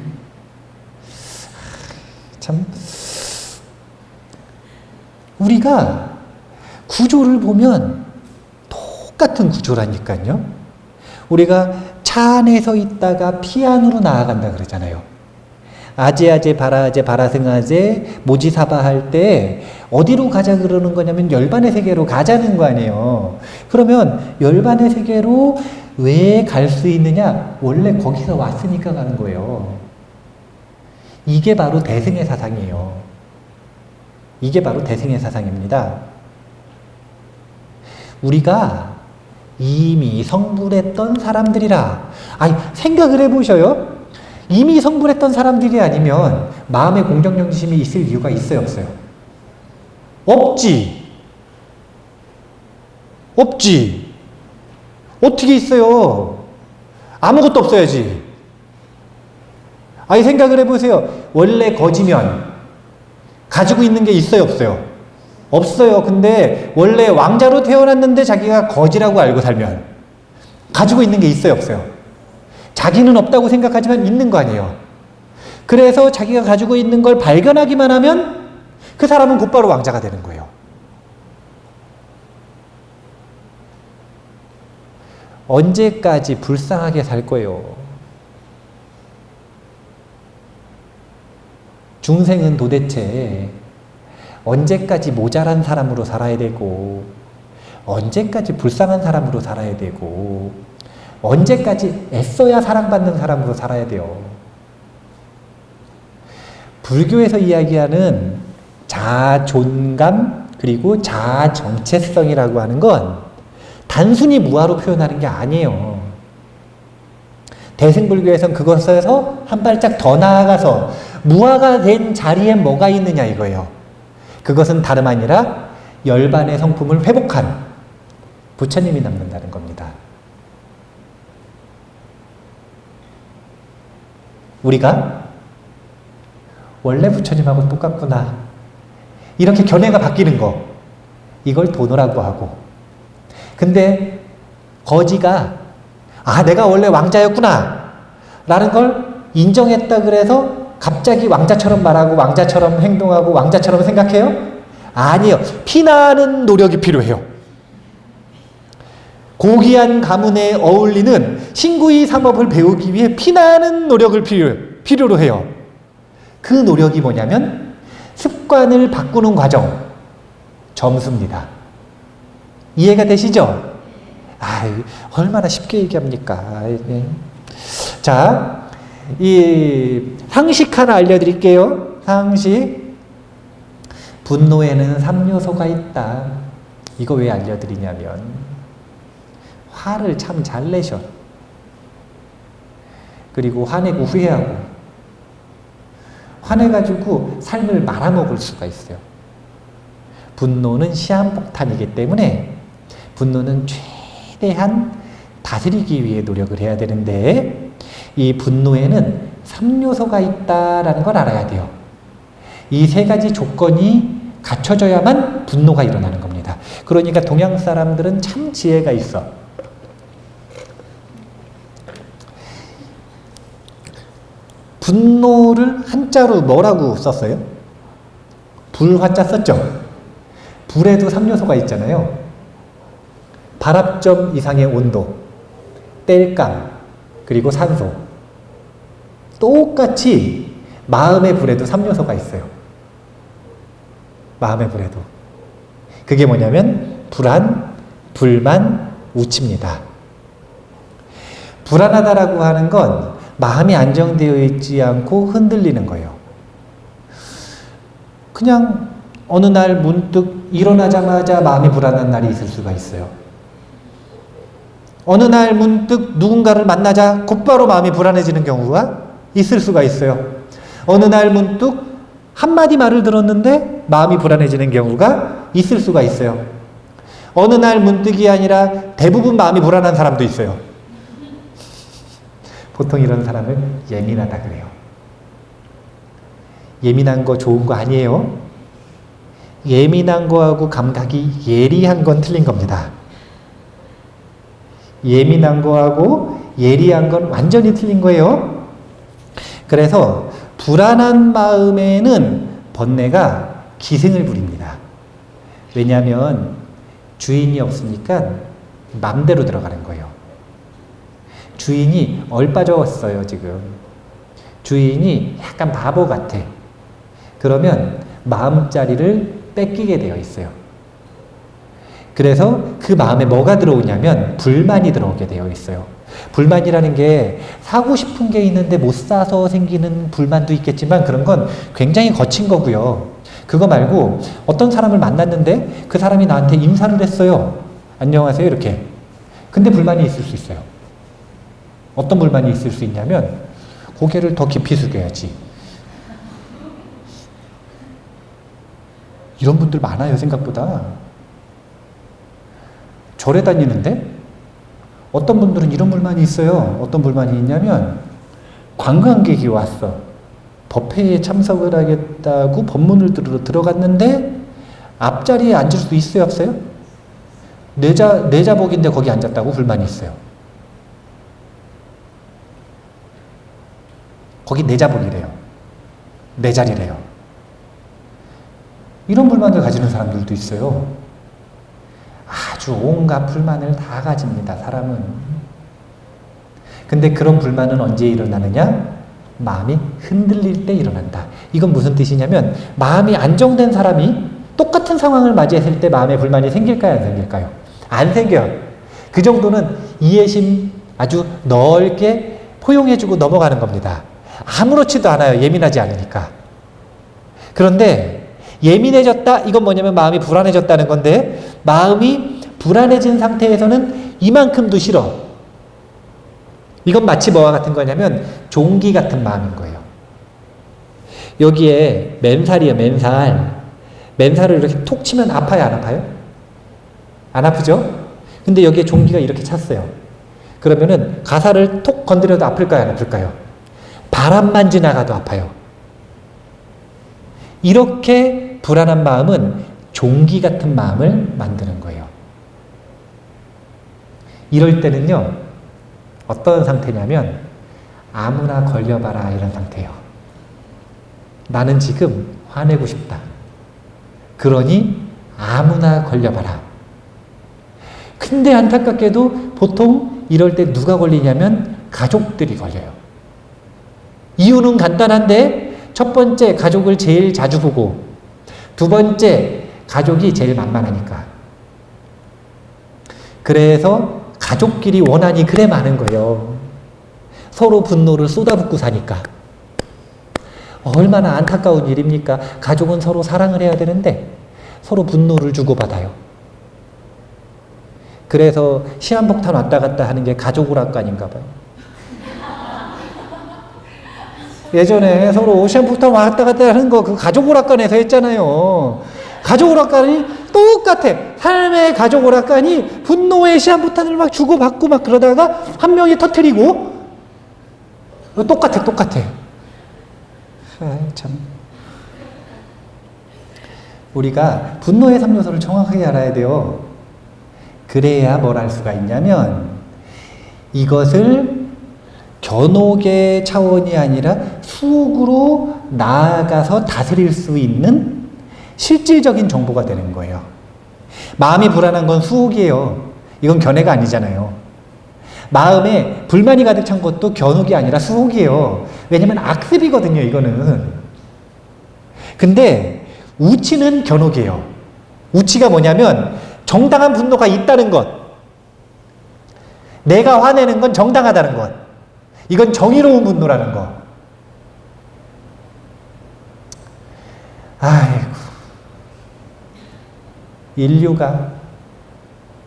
참 우리가 구조를 보면 똑같은 구조라니까요. 우리가 차 안에서 있다가 피 안으로 나아간다 그러잖아요. 아제아제 바라아제 바라승아제 모지사바 할 때 어디로 가자 그러는 거냐면 열반의 세계로 가자는 거 아니에요. 그러면 열반의 세계로 왜 갈 수 있느냐? 원래 거기서 왔으니까 가는 거예요. 이게 바로 대승의 사상이에요. 이게 바로 대승의 사상입니다. 우리가 이미 성불했던 사람들이라. 아니, 생각을 해보셔요. 이미 성불했던 사람들이 아니면 마음의 공정정심이 있을 이유가 있어요, 없어요? 없지. 없지. 어떻게 있어요? 아무것도 없어야지. 아니, 생각을 해보세요. 원래 거지면 가지고 있는 게 있어요, 없어요? 없어요. 근데 원래 왕자로 태어났는데 자기가 거지라고 알고 살면 가지고 있는 게 있어요, 없어요? 자기는 없다고 생각하지만 있는 거 아니에요. 그래서 자기가 가지고 있는 걸 발견하기만 하면 그 사람은 곧바로 왕자가 되는 거예요. 언제까지 불쌍하게 살 거예요? 중생은 도대체 언제까지 모자란 사람으로 살아야 되고, 언제까지 불쌍한 사람으로 살아야 되고, 언제까지 애써야 사랑받는 사람으로 살아야 돼요. 불교에서 이야기하는 자존감 그리고 자정체성이라고 하는 건 단순히 무아로 표현하는 게 아니에요. 대승불교에서는 그것에서 한 발짝 더 나아가서 무아가 된 자리에 뭐가 있느냐 이거예요. 그것은 다름 아니라 열반의 성품을 회복한 부처님이 남는다는 겁니다. 우리가 원래 부처님하고 똑같구나, 이렇게 견해가 바뀌는 거, 이걸 도노라고 하고, 근데 거지가 내가 원래 왕자였구나 라는 걸 인정했다 그래서 갑자기 왕자처럼 말하고 왕자처럼 행동하고 왕자처럼 생각해요? 아니요. 피나는 노력이 필요해요. 고귀한 가문에 어울리는 신구이 삼업을 배우기 위해 피나는 노력을 필요로 해요. 그 노력이 뭐냐면 습관을 바꾸는 과정, 점수입니다. 이해가 되시죠? 얼마나 쉽게 얘기합니까? 자, 이 상식 하나 알려드릴게요. 상식. 분노에는 3요소가 있다. 이거 왜 알려드리냐면 화를 참 잘 내셔. 그리고 화내고 후회하고, 화내가지고 삶을 말아먹을 수가 있어요. 분노는 시한폭탄이기 때문에 분노는 최대한 다스리기 위해 노력을 해야 되는데, 이 분노에는 3요소가 있다라는 걸 알아야 돼요. 이 세 가지 조건이 갖춰져야만 분노가 일어나는 겁니다. 그러니까 동양 사람들은 참 지혜가 있어. 분노를 한자로 뭐라고 썼어요? 불화자 썼죠? 불에도 3요소가 있잖아요. 발압점 이상의 온도, 땔감, 그리고 산소. 똑같이 마음의 불에도 3요소가 있어요. 마음의 불에도. 그게 뭐냐면 불안, 불만, 우치입니다. 불안하다라고 하는 건 마음이 안정되어 있지 않고 흔들리는 거예요. 그냥 어느 날 문득 일어나자마자 마음이 불안한 날이 있을 수가 있어요. 어느 날 문득 누군가를 만나자 곧바로 마음이 불안해지는 경우가 있을 수가 있어요. 어느 날 문득 한마디 말을 들었는데 마음이 불안해지는 경우가 있을 수가 있어요. 어느 날 문득이 아니라 대부분 마음이 불안한 사람도 있어요. 보통 이런 사람을 예민하다 그래요. 예민한 거 좋은 거 아니에요. 예민한 거하고 감각이 예리한 건 틀린 겁니다. 예민한 거하고 예리한 건 완전히 틀린 거예요. 그래서 불안한 마음에는 번뇌가 기승을 부립니다. 왜냐하면 주인이 없으니까 맘대로 들어가는 거예요. 주인이 얼빠졌어요, 지금. 주인이 약간 바보 같아. 그러면 마음자리를 뺏기게 되어 있어요. 그래서 그 마음에 뭐가 들어오냐면 불만이 들어오게 되어 있어요. 불만이라는 게 사고 싶은 게 있는데 못 사서 생기는 불만도 있겠지만 그런 건 굉장히 거친 거고요. 그거 말고 어떤 사람을 만났는데 그 사람이 나한테 인사를 했어요. 안녕하세요 이렇게. 근데 불만이 있을 수 있어요. 어떤 불만이 있을 수 있냐면 고개를 더 깊이 숙여야지. 이런 분들 많아요, 생각보다. 절에 다니는데 어떤 분들은 이런 불만이 있어요. 어떤 불만이 있냐면 관광객이 왔어. 법회에 참석을 하겠다고 법문을 들으러 들어갔는데 앞자리에 앉을 수 있어요, 없어요? 내 자복인데 거기 앉았다고 불만이 있어요. 거기 내 자복이래요. 내 자리래요. 이런 불만을 가지는 사람들도 있어요. 아주 온갖 불만을 다 가집니다, 사람은. 근데 그런 불만은 언제 일어나느냐? 마음이 흔들릴 때 일어난다. 이건 무슨 뜻이냐면 마음이 안정된 사람이 똑같은 상황을 맞이했을 때 마음에 불만이 생길까요? 안 생길까요? 안 생겨요. 그 정도는 이해심 아주 넓게 포용해주고 넘어가는 겁니다. 아무렇지도 않아요. 예민하지 않으니까. 그런데 예민해졌다? 이건 뭐냐면 마음이 불안해졌다는 건데 마음이 불안해진 상태에서는 이만큼도 싫어. 이건 마치 뭐와 같은 거냐면 종기 같은 마음인 거예요. 여기에 맨살이에요. 맨살. 맨살을 이렇게 톡 치면 아파요? 안 아파요? 안 아프죠? 근데 여기에 종기가 이렇게 찼어요. 그러면은 가사를 톡 건드려도 아플까요? 안 아플까요? 바람만 지나가도 아파요. 이렇게 불안한 마음은 종기 같은 마음을 만드는 거예요. 이럴 때는요, 어떤 상태냐면 아무나 걸려봐라 이런 상태예요. 나는 지금 화내고 싶다. 그러니 아무나 걸려봐라. 근데 안타깝게도 보통 이럴 때 누가 걸리냐면 가족들이 걸려요. 이유는 간단한데 첫 번째 가족을 제일 자주 보고 두 번째 가족이 제일 만만하니까. 그래서 가족끼리 원한이 그래 많은 거예요. 서로 분노를 쏟아붓고 사니까. 얼마나 안타까운 일입니까? 가족은 서로 사랑을 해야 되는데 서로 분노를 주고받아요. 그래서 시한폭탄 왔다 갔다 하는 게 가족 오락관인가 봐요. 예전에 서로 시한폭탄 왔다 갔다 하는 거 그 가족 오락관에서 했잖아요. 가족 오락관이 똑같아. 삶의 가족 오락관이 분노의 시한폭탄을 막 주고받고 막 그러다가 한 명이 터뜨리고 똑같아. 참. 우리가 분노의 3요소를 정확하게 알아야 돼요. 그래야 뭘 할 수가 있냐면 이것을 견옥의 차원이 아니라 수옥으로 나아가서 다스릴 수 있는 실질적인 정보가 되는 거예요. 마음이 불안한 건 수옥이에요. 이건 견해가 아니잖아요. 마음에 불만이 가득 찬 것도 견옥이 아니라 수옥이에요. 왜냐면 악습이거든요, 이거는. 근데 우치는 견옥이에요. 우치가 뭐냐면 정당한 분노가 있다는 것. 내가 화내는 건 정당하다는 것. 이건 정의로운 분노라는 거. 아이고. 인류가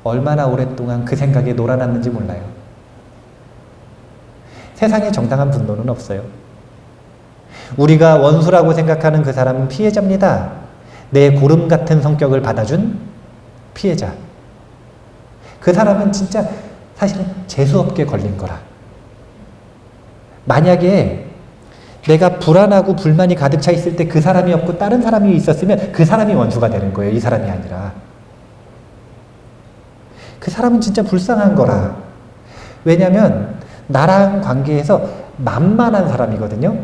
얼마나 오랫동안 그 생각에 놀아났는지 몰라요. 세상에 정당한 분노는 없어요. 우리가 원수라고 생각하는 그 사람은 피해자입니다. 내 고름 같은 성격을 받아준 피해자. 그 사람은 진짜 사실은 재수없게 걸린 거라. 만약에 내가 불안하고 불만이 가득 차 있을 때 그 사람이 없고 다른 사람이 있었으면 그 사람이 원수가 되는 거예요. 이 사람이 아니라. 그 사람은 진짜 불쌍한 거라. 왜냐면 나랑 관계에서 만만한 사람이거든요.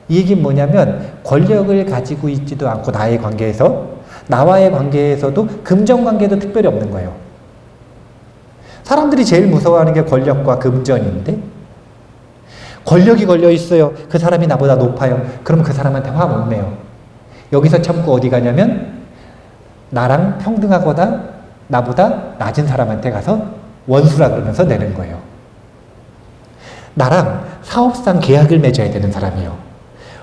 이 얘기는 뭐냐면 권력을 가지고 있지도 않고 나의 관계에서 나와의 관계에서도 금전관계도 특별히 없는 거예요. 사람들이 제일 무서워하는 게 권력과 금전인데 권력이 걸려 있어요. 그 사람이 나보다 높아요. 그럼 그 사람한테 화 못 내요. 여기서 참고 어디 가냐면 나랑 평등하거나 나보다 낮은 사람한테 가서 원수라 그러면서 내는 거예요. 나랑 사업상 계약을 맺어야 되는 사람이에요.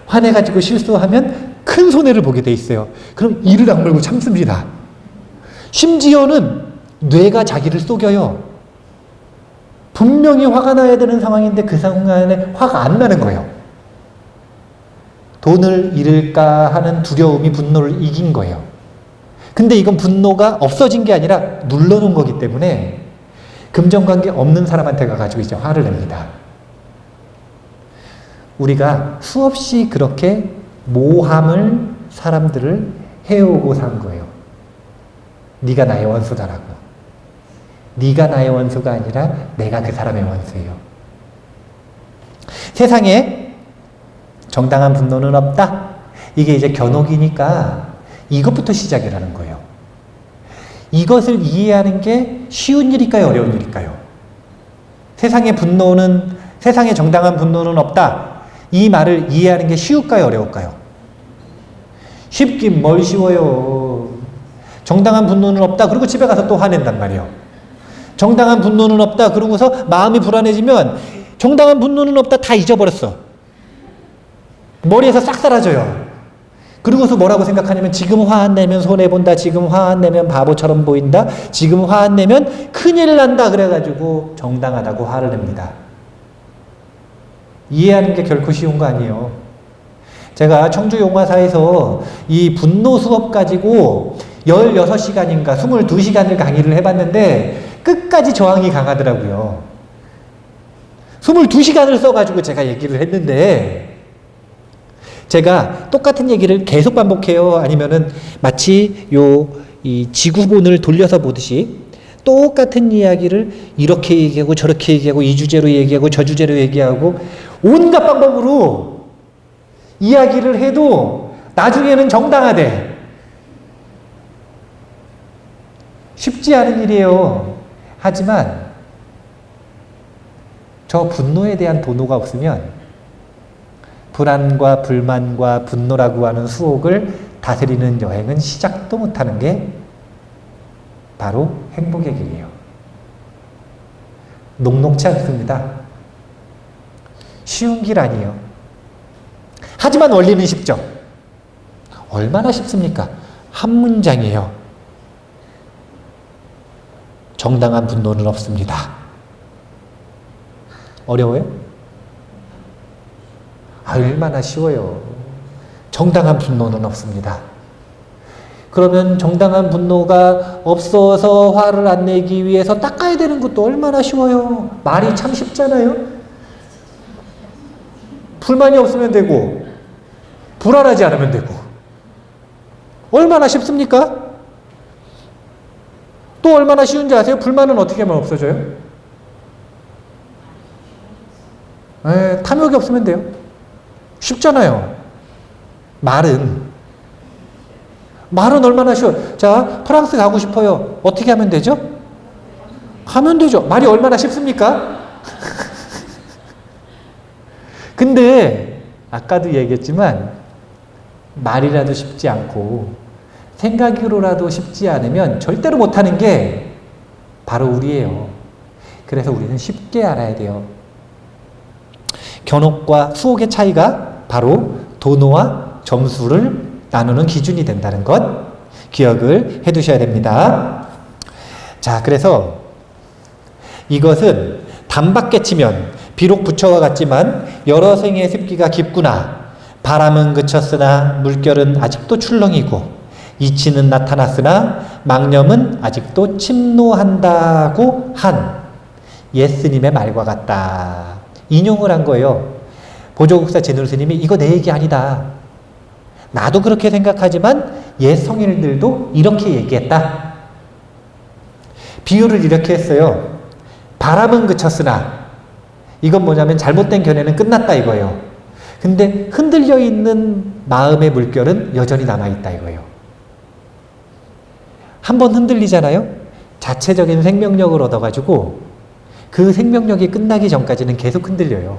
화내가지고 실수하면 큰 손해를 보게 돼 있어요. 그럼 이를 악물고 참습니다. 심지어는 뇌가 자기를 속여요. 분명히 화가 나야 되는 상황인데 그 상황에 화가 안 나는 거예요. 돈을 잃을까 하는 두려움이 분노를 이긴 거예요. 근데 이건 분노가 없어진 게 아니라 눌러놓은 거기 때문에 금전관계 없는 사람한테 가가지고 이제 화를 냅니다. 우리가 수없이 그렇게 모함을 사람들을 해오고 산 거예요. 네가 나의 원수다라고. 네가 나의 원수가 아니라 내가 그 사람의 원수예요. 세상에 정당한 분노는 없다. 이게 이제 견옥이니까 이것부터 시작이라는 거예요. 이것을 이해하는 게 쉬운 일일까요? 어려운 일일까요? 세상에 정당한 분노는 없다. 이 말을 이해하는 게 쉬울까요? 어려울까요? 쉽긴 뭘 쉬워요. 정당한 분노는 없다. 그리고 집에 가서 또 화낸단 말이에요. 정당한 분노는 없다. 그러고서 마음이 불안해지면 정당한 분노는 없다. 다 잊어버렸어. 머리에서 싹 사라져요. 그러고서 뭐라고 생각하냐면 지금 화 안 내면 손해본다. 지금 화 안 내면 바보처럼 보인다. 지금 화 안 내면 큰일 난다. 그래가지고 정당하다고 화를 냅니다. 이해하는 게 결코 쉬운 거 아니에요. 제가 청주용화사에서 이 분노 수업 가지고 16시간인가 22시간을 강의를 해봤는데 끝까지 저항이 강하더라고요. 22시간을 써가지고 제가 얘기를 했는데 제가 똑같은 얘기를 계속 반복해요? 아니면은 마치 이 지구본을 돌려서 보듯이 똑같은 이야기를 이렇게 얘기하고 저렇게 얘기하고 이 주제로 얘기하고 저 주제로 얘기하고 온갖 방법으로 이야기를 해도 나중에는 정당하대. 쉽지 않은 일이에요. 하지만 저 분노에 대한 도노가 없으면 불안과 불만과 분노라고 하는 수옥을 다스리는 여행은 시작도 못하는 게 바로 행복의 길이에요. 녹록지 않습니다. 쉬운 길 아니에요. 하지만 원리는 쉽죠. 얼마나 쉽습니까? 한 문장이에요. 정당한 분노는 없습니다. 어려워요? 얼마나 쉬워요. 정당한 분노는 없습니다. 그러면 정당한 분노가 없어서 화를 안 내기 위해서 닦아야 되는 것도 얼마나 쉬워요. 말이 참 쉽잖아요. 불만이 없으면 되고 불안하지 않으면 되고 얼마나 쉽습니까? 또 얼마나 쉬운지 아세요? 불만은 어떻게 하면 없어져요? 탐욕이 없으면 돼요. 쉽잖아요. 말은 얼마나 쉬워요. 자, 프랑스 가고 싶어요. 어떻게 하면 되죠? 가면 되죠. 말이 얼마나 쉽습니까? 근데 아까도 얘기했지만 말이라도 쉽지 않고 생각으로라도 쉽지 않으면 절대로 못하는 게 바로 우리예요. 그래서 우리는 쉽게 알아야 돼요. 견옥과 수옥의 차이가 바로 도노와 점수를 나누는 기준이 된다는 것 기억을 해 두셔야 됩니다. 자, 그래서 이것은 단박에 치면 비록 부처와 같지만 여러 생의 습기가 깊구나. 바람은 그쳤으나 물결은 아직도 출렁이고 이치는 나타났으나 망념은 아직도 침노한다고 한 예스님의 말과 같다. 인용을 한 거예요. 보조국사 진울 스님이 이거 내 얘기 아니다. 나도 그렇게 생각하지만 옛 성인들도 이렇게 얘기했다. 비유를 이렇게 했어요. 바람은 그쳤으나 이건 뭐냐면 잘못된 견해는 끝났다 이거예요. 근데 흔들려 있는 마음의 물결은 여전히 남아있다 이거예요. 한번 흔들리잖아요? 자체적인 생명력을 얻어가지고 그 생명력이 끝나기 전까지는 계속 흔들려요.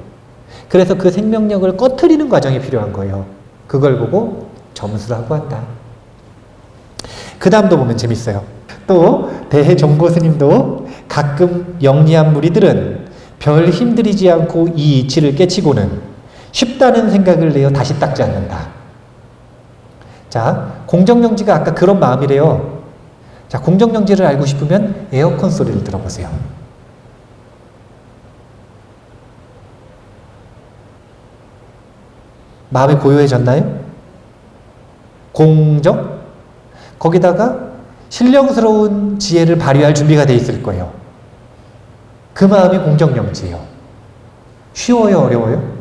그래서 그 생명력을 꺼트리는 과정이 필요한 거예요. 그걸 보고 점수라고 한다. 그 다음도 보면 재밌어요. 또 대종고 스님도 가끔 영리한 무리들은 별 힘들이지 않고 이 이치를 깨치고는 쉽다는 생각을 내어 다시 닦지 않는다. 자, 공정영지가 아까 그런 마음이래요. 자, 공정영지를 알고 싶으면 에어컨 소리를 들어보세요. 마음이 고요해졌나요? 공정? 거기다가 신령스러운 지혜를 발휘할 준비가 돼 있을 거예요. 그 마음이 공정영지예요. 쉬워요? 어려워요?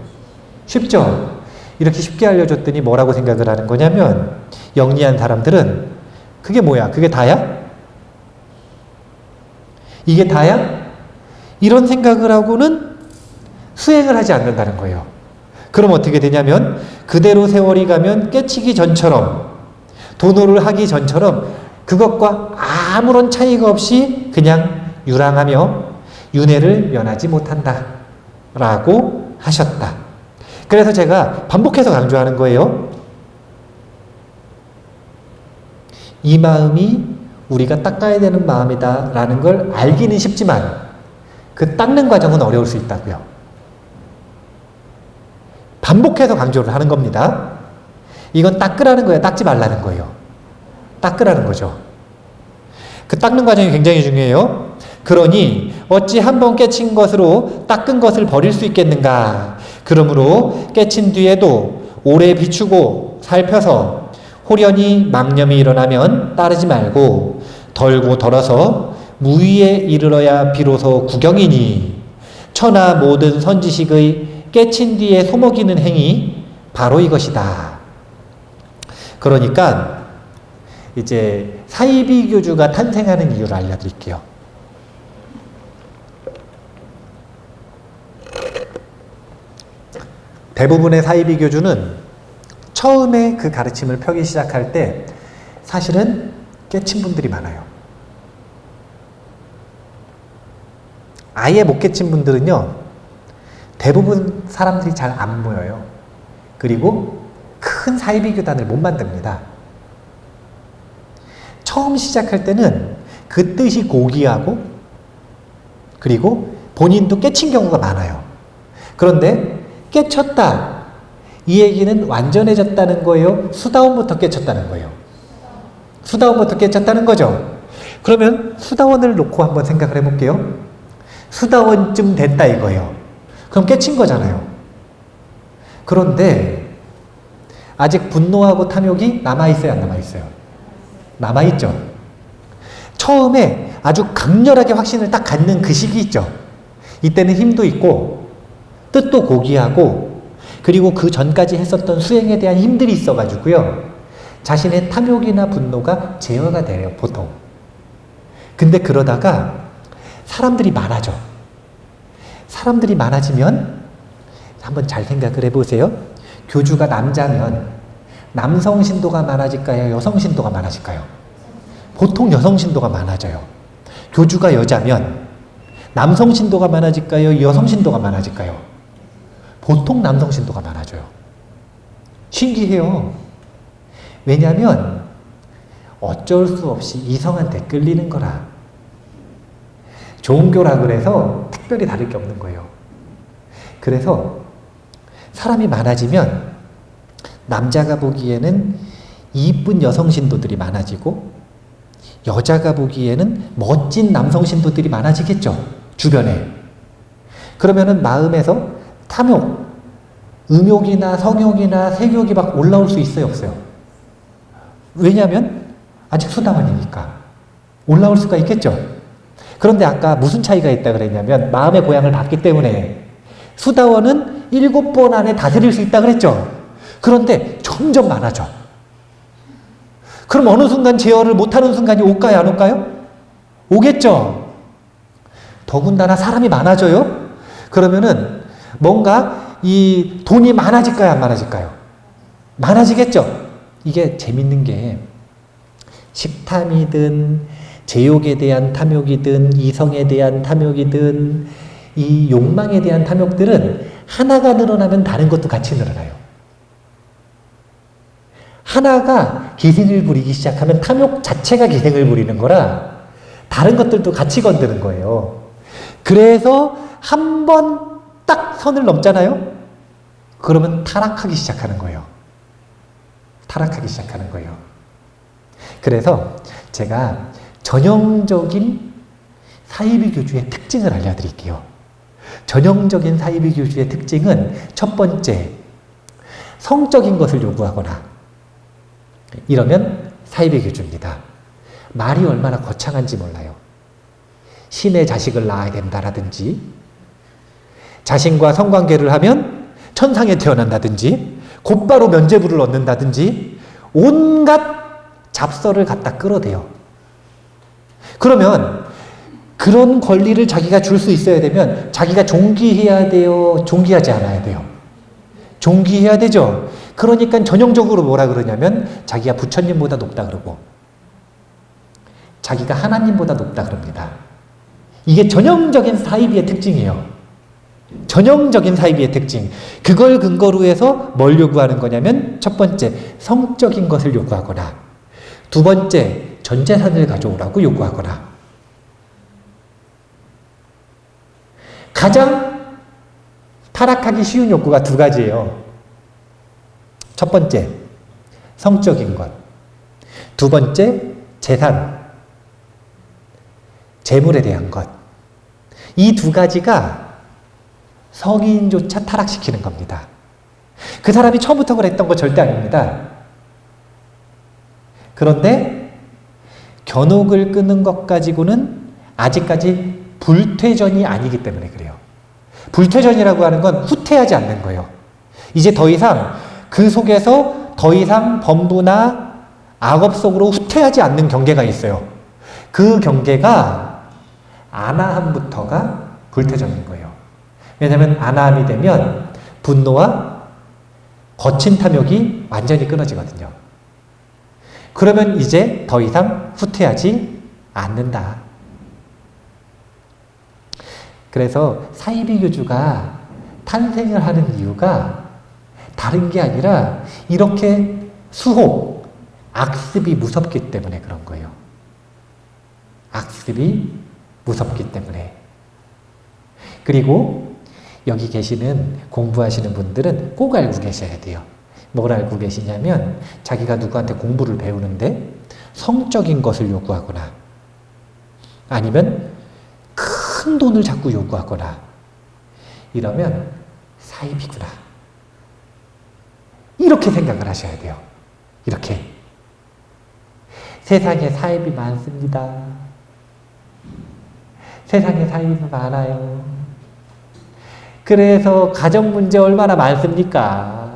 쉽죠? 이렇게 쉽게 알려줬더니 뭐라고 생각을 하는 거냐면 영리한 사람들은 그게 뭐야? 그게 다야? 이게 다야? 이런 생각을 하고는 수행을 하지 않는다는 거예요. 그럼 어떻게 되냐면 그대로 세월이 가면 깨치기 전처럼 도노를 하기 전처럼 그것과 아무런 차이가 없이 그냥 유랑하며 윤회를 면하지 못한다 라고 하셨다. 그래서 제가 반복해서 강조하는 거예요. 이 마음이 우리가 닦아야 되는 마음이다 라는 걸 알기는 쉽지만 그 닦는 과정은 어려울 수 있다고요. 반복해서 강조를 하는 겁니다. 이건 닦으라는 거예요? 닦지 말라는 거예요? 닦으라는 거죠. 그 닦는 과정이 굉장히 중요해요. 그러니 어찌 한번 깨친 것으로 닦은 것을 버릴 수 있겠는가. 그러므로 깨친 뒤에도 오래 비추고 살펴서 호련히 망념이 일어나면 따르지 말고 덜고 덜어서 무위에 이르러야 비로소 구경이니 천하 모든 선지식의 깨친 뒤에 소먹이는 행위 바로 이것이다. 그러니까 이제 사이비교주가 탄생하는 이유를 알려드릴게요. 대부분의 사이비교주는 처음에 그 가르침을 펴기 시작할 때 사실은 깨친 분들이 많아요. 아예 못 깨친 분들은요, 대부분 사람들이 잘 안 모여요. 그리고 큰 사이비교단을 못 만듭니다. 처음 시작할 때는 그 뜻이 고귀하고 그리고 본인도 깨친 경우가 많아요. 그런데 깨쳤다. 이 얘기는 완전해졌다는 거예요? 수다원부터 깨쳤다는 거예요? 수다원부터 깨쳤다는 거죠? 그러면 수다원을 놓고 한번 생각을 해볼게요. 수다원쯤 됐다 이거예요. 그럼 깨친 거잖아요. 그런데 아직 분노하고 탐욕이 남아있어요? 안 남아있어요? 남아있죠. 처음에 아주 강렬하게 확신을 딱 갖는 그 시기 있죠. 이때는 힘도 있고 뜻도 고귀하고 그리고 그 전까지 했었던 수행에 대한 힘들이 있어가지고요. 자신의 탐욕이나 분노가 제어가 돼요, 보통. 근데 그러다가 사람들이 많아져. 사람들이 많아지면 한번 잘 생각을 해보세요. 교주가 남자면 남성 신도가 많아질까요? 여성 신도가 많아질까요? 보통 여성 신도가 많아져요. 교주가 여자면 남성 신도가 많아질까요? 여성 신도가 많아질까요? 보통 남성 신도가 많아져요. 신기해요. 왜냐하면 어쩔 수 없이 이성한테 끌리는 거라. 종교라 그래서 특별히 다를 게 없는 거예요. 그래서 사람이 많아지면 남자가 보기에는 이쁜 여성 신도들이 많아지고 여자가 보기에는 멋진 남성 신도들이 많아지겠죠. 주변에. 그러면은 마음에서 탐욕, 음욕이나 성욕이나 색욕이 막 올라올 수 있어요, 없어요? 왜냐하면 아직 수다원이니까 올라올 수가 있겠죠. 그런데 아까 무슨 차이가 있다 그랬냐면 마음의 고향을 봤기 때문에 수다원은 7번 안에 다스릴 수 있다 그랬죠. 그런데 점점 많아져. 그럼 어느 순간 제어를 못하는 순간이 올까요, 안 올까요? 오겠죠. 더군다나 사람이 많아져요. 그러면은 뭔가 이 돈이 많아질까요, 안 많아질까요? 많아지겠죠. 이게 재밌는 게 식탐이든 제욕에 대한 탐욕이든 이성에 대한 탐욕이든 이 욕망에 대한 탐욕들은 하나가 늘어나면 다른 것도 같이 늘어나요. 하나가 기승을 부리기 시작하면 탐욕 자체가 기승을 부리는 거라 다른 것들도 같이 건드는 거예요. 그래서 한 번 딱 선을 넘잖아요? 그러면 타락하기 시작하는 거예요. 타락하기 시작하는 거예요. 그래서 제가 전형적인 사이비교주의 특징을 알려드릴게요. 전형적인 사이비교주의 특징은 첫 번째, 성적인 것을 요구하거나 이러면 사이비교주입니다. 말이 얼마나 거창한지 몰라요. 신의 자식을 낳아야 된다라든지 자신과 성관계를 하면 천상에 태어난다든지 곧바로 면죄부를 얻는다든지 온갖 잡설을 갖다 끌어대요. 그러면 그런 권리를 자기가 줄 수 있어야 되면 자기가 존귀해야 돼요? 존귀하지 않아야 돼요? 존귀해야 되죠. 그러니까 전형적으로 뭐라 그러냐면 자기가 부처님보다 높다 그러고 자기가 하나님보다 높다 그럽니다. 이게 전형적인 사이비의 특징이에요. 전형적인 사이비의 특징. 그걸 근거로 해서 뭘 요구하는 거냐면 첫 번째, 성적인 것을 요구하거나 두 번째, 전 재산을 가져오라고 요구하거나 가장 타락하기 쉬운 욕구가 두 가지예요. 첫 번째, 성적인 것. 두 번째, 재산, 재물에 대한 것. 이 두 가지가 성인조차 타락시키는 겁니다. 그 사람이 처음부터 그랬던 거 절대 아닙니다. 그런데 견옥을 끄는 것 가지고는 아직까지 불퇴전이 아니기 때문에 그래요. 불퇴전이라고 하는 건 후퇴하지 않는 거예요. 이제 더 이상 그 속에서 더 이상 범부나 악업 속으로 후퇴하지 않는 경계가 있어요. 그 경계가 아나함부터가 불퇴전인 거예요. 왜냐하면 아나함이 되면 분노와 거친 탐욕이 완전히 끊어지거든요. 그러면 이제 더 이상 후퇴하지 않는다. 그래서 사이비교주가 탄생을 하는 이유가 다른 게 아니라 이렇게 수호, 악습이 무섭기 때문에 그런 거예요. 악습이 무섭기 때문에. 그리고 여기 계시는 공부하시는 분들은 꼭 알고 계셔야 돼요. 뭘 알고 계시냐면 자기가 누구한테 공부를 배우는데 성적인 것을 요구하거나 아니면 큰 돈을 자꾸 요구하거나 이러면 사이비구나. 이렇게 생각을 하셔야 돼요. 이렇게. 세상에 사이비 많습니다. 세상에 사이비 많아요. 그래서 가정 문제 얼마나 많습니까?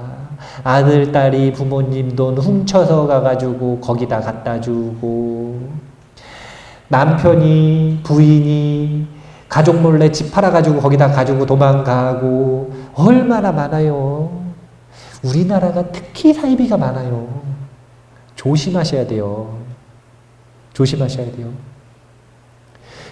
아들, 딸이 부모님 돈 훔쳐서 가가지고 거기다 갖다 주고 남편이, 부인이 가족 몰래 집 팔아가지고 거기다 가지고 도망가고 얼마나 많아요. 우리나라가 특히 사이비가 많아요. 조심하셔야 돼요. 조심하셔야 돼요.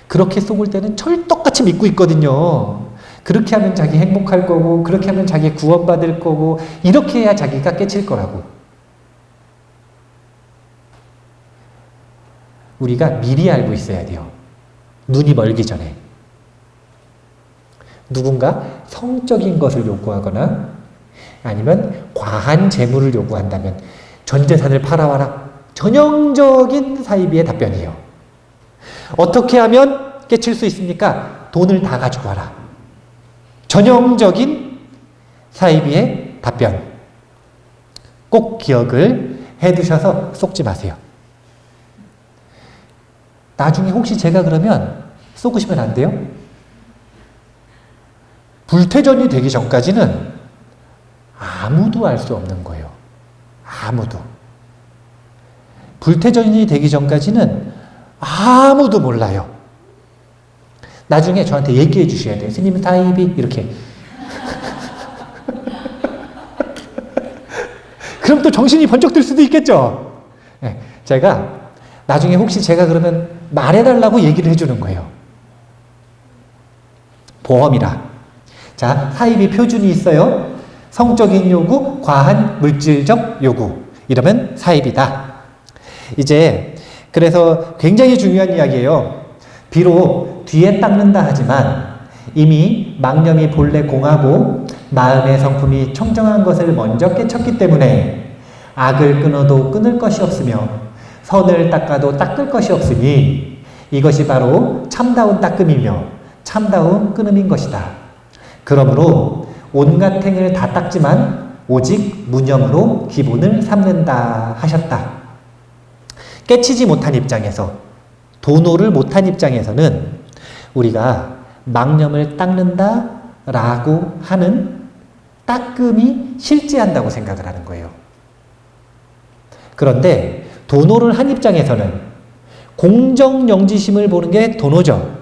그렇게 속을 때는 철떡같이 믿고 있거든요. 그렇게 하면 자기 행복할 거고 그렇게 하면 자기 구원받을 거고 이렇게 해야 자기가 깨칠 거라고. 우리가 미리 알고 있어야 돼요. 눈이 멀기 전에. 누군가 성적인 것을 요구하거나 아니면 과한 재물을 요구한다면 전 재산을 팔아와라. 전형적인 사이비의 답변이에요. 어떻게 하면 깨칠 수 있습니까? 돈을 다 가지고 와라. 전형적인 사이비의 답변. 꼭 기억을 해두셔서 속지 마세요. 나중에 혹시 제가 그러면 속으시면 안 돼요? 불퇴전이 되기 전까지는 아무도 알 수 없는 거예요. 아무도. 불퇴전이 되기 전까지는 아무도 몰라요. 나중에 저한테 얘기해 주셔야 돼요. 스님 사이비 이렇게. 그럼 또 정신이 번쩍 들 수도 있겠죠. 네, 제가 나중에 혹시 제가 그러면 말해달라고 얘기를 해주는 거예요. 보험이라. 자, 사입이 표준이 있어요. 성적인 요구, 과한 물질적 요구. 이러면 사입이다. 이제 그래서 굉장히 중요한 이야기예요. 비록 뒤에 닦는다 하지만 이미 망념이 본래 공하고 마음의 성품이 청정한 것을 먼저 깨쳤기 때문에 악을 끊어도 끊을 것이 없으며 선을 닦아도 닦을 것이 없으니 이것이 바로 참다운 닦음이며 참다운 끊음인 것이다. 그러므로 온갖 행을 다 닦지만 오직 무념으로 기본을 삼는다 하셨다. 깨치지 못한 입장에서, 도노를 못한 입장에서는 우리가 망념을 닦는다 라고 하는 닦음이 실제한다고 생각을 하는 거예요. 그런데 도노를 한 입장에서는 공정영지심을 보는 게 도노죠.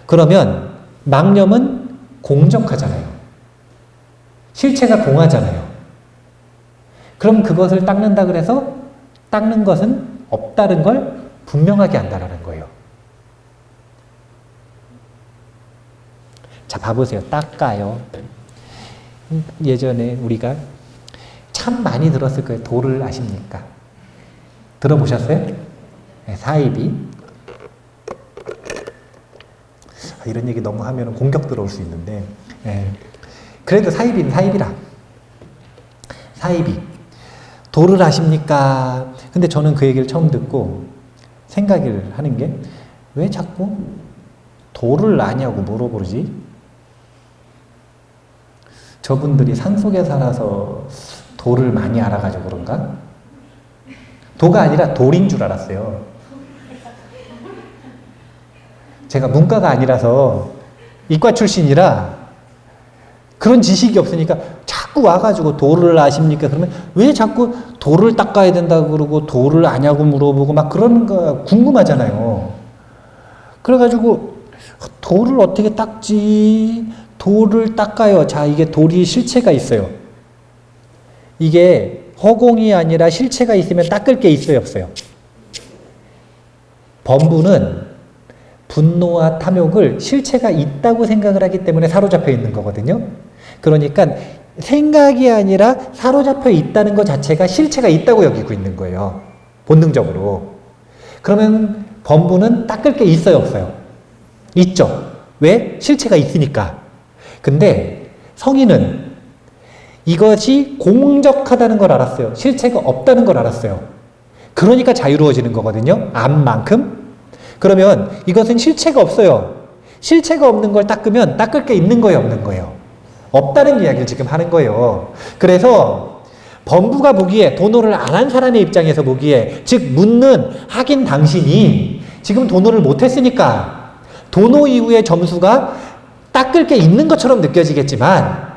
그러면 망념은 공정하잖아요. 실체가 공하잖아요. 그럼 그것을 닦는다 그래서 닦는 것은 없다는 걸 분명하게 안다라는 거예요. 자, 봐보세요. 닦아요. 예전에 우리가 참 많이 들었을 거예요. 도를 아십니까? 들어보셨어요? 네, 사입이. 이런 얘기 너무 하면 공격 들어올 수 있는데, 네. 그래도 사입이는 사입이라. 사입이. 도를 아십니까? 근데 저는 그 얘기를 처음 듣고 생각을 하는 게, 왜 자꾸 도를 아냐고 물어보지? 저분들이 산속에 살아서 도를 많이 알아가지고 그런가? 도가 아니라 돌인 줄 알았어요. 제가 문과가 아니라서 이과 출신이라 그런 지식이 없으니까 자꾸 와가지고 도를 아십니까? 그러면 왜 자꾸 도를 닦아야 된다고 그러고 도를 아냐고 물어보고 막 그런 거 궁금하잖아요. 그래가지고 도를 어떻게 닦지? 돌을 닦아요. 자, 이게 돌이 실체가 있어요. 이게 허공이 아니라 실체가 있으면 닦을 게 있어요, 없어요? 범부는 분노와 탐욕을 실체가 있다고 생각을 하기 때문에 사로잡혀 있는 거거든요. 그러니까 생각이 아니라 사로잡혀 있다는 것 자체가 실체가 있다고 여기고 있는 거예요. 본능적으로. 그러면 범부는 닦을 게 있어요, 없어요? 있죠. 왜? 실체가 있으니까. 근데 성인은 이것이 공적하다는 걸 알았어요. 실체가 없다는 걸 알았어요. 그러니까 자유로워지는 거거든요. 암만큼. 그러면 이것은 실체가 없어요. 실체가 없는 걸 닦으면 닦을 게 있는 거예요, 없는 거예요? 없다는 이야기를 지금 하는 거예요. 그래서 범부가 보기에, 도노를 안 한 사람의 입장에서 보기에, 즉 묻는 하긴 당신이 지금 도노를 못했으니까 도노 이후의 점수가 닦을 게 있는 것처럼 느껴지겠지만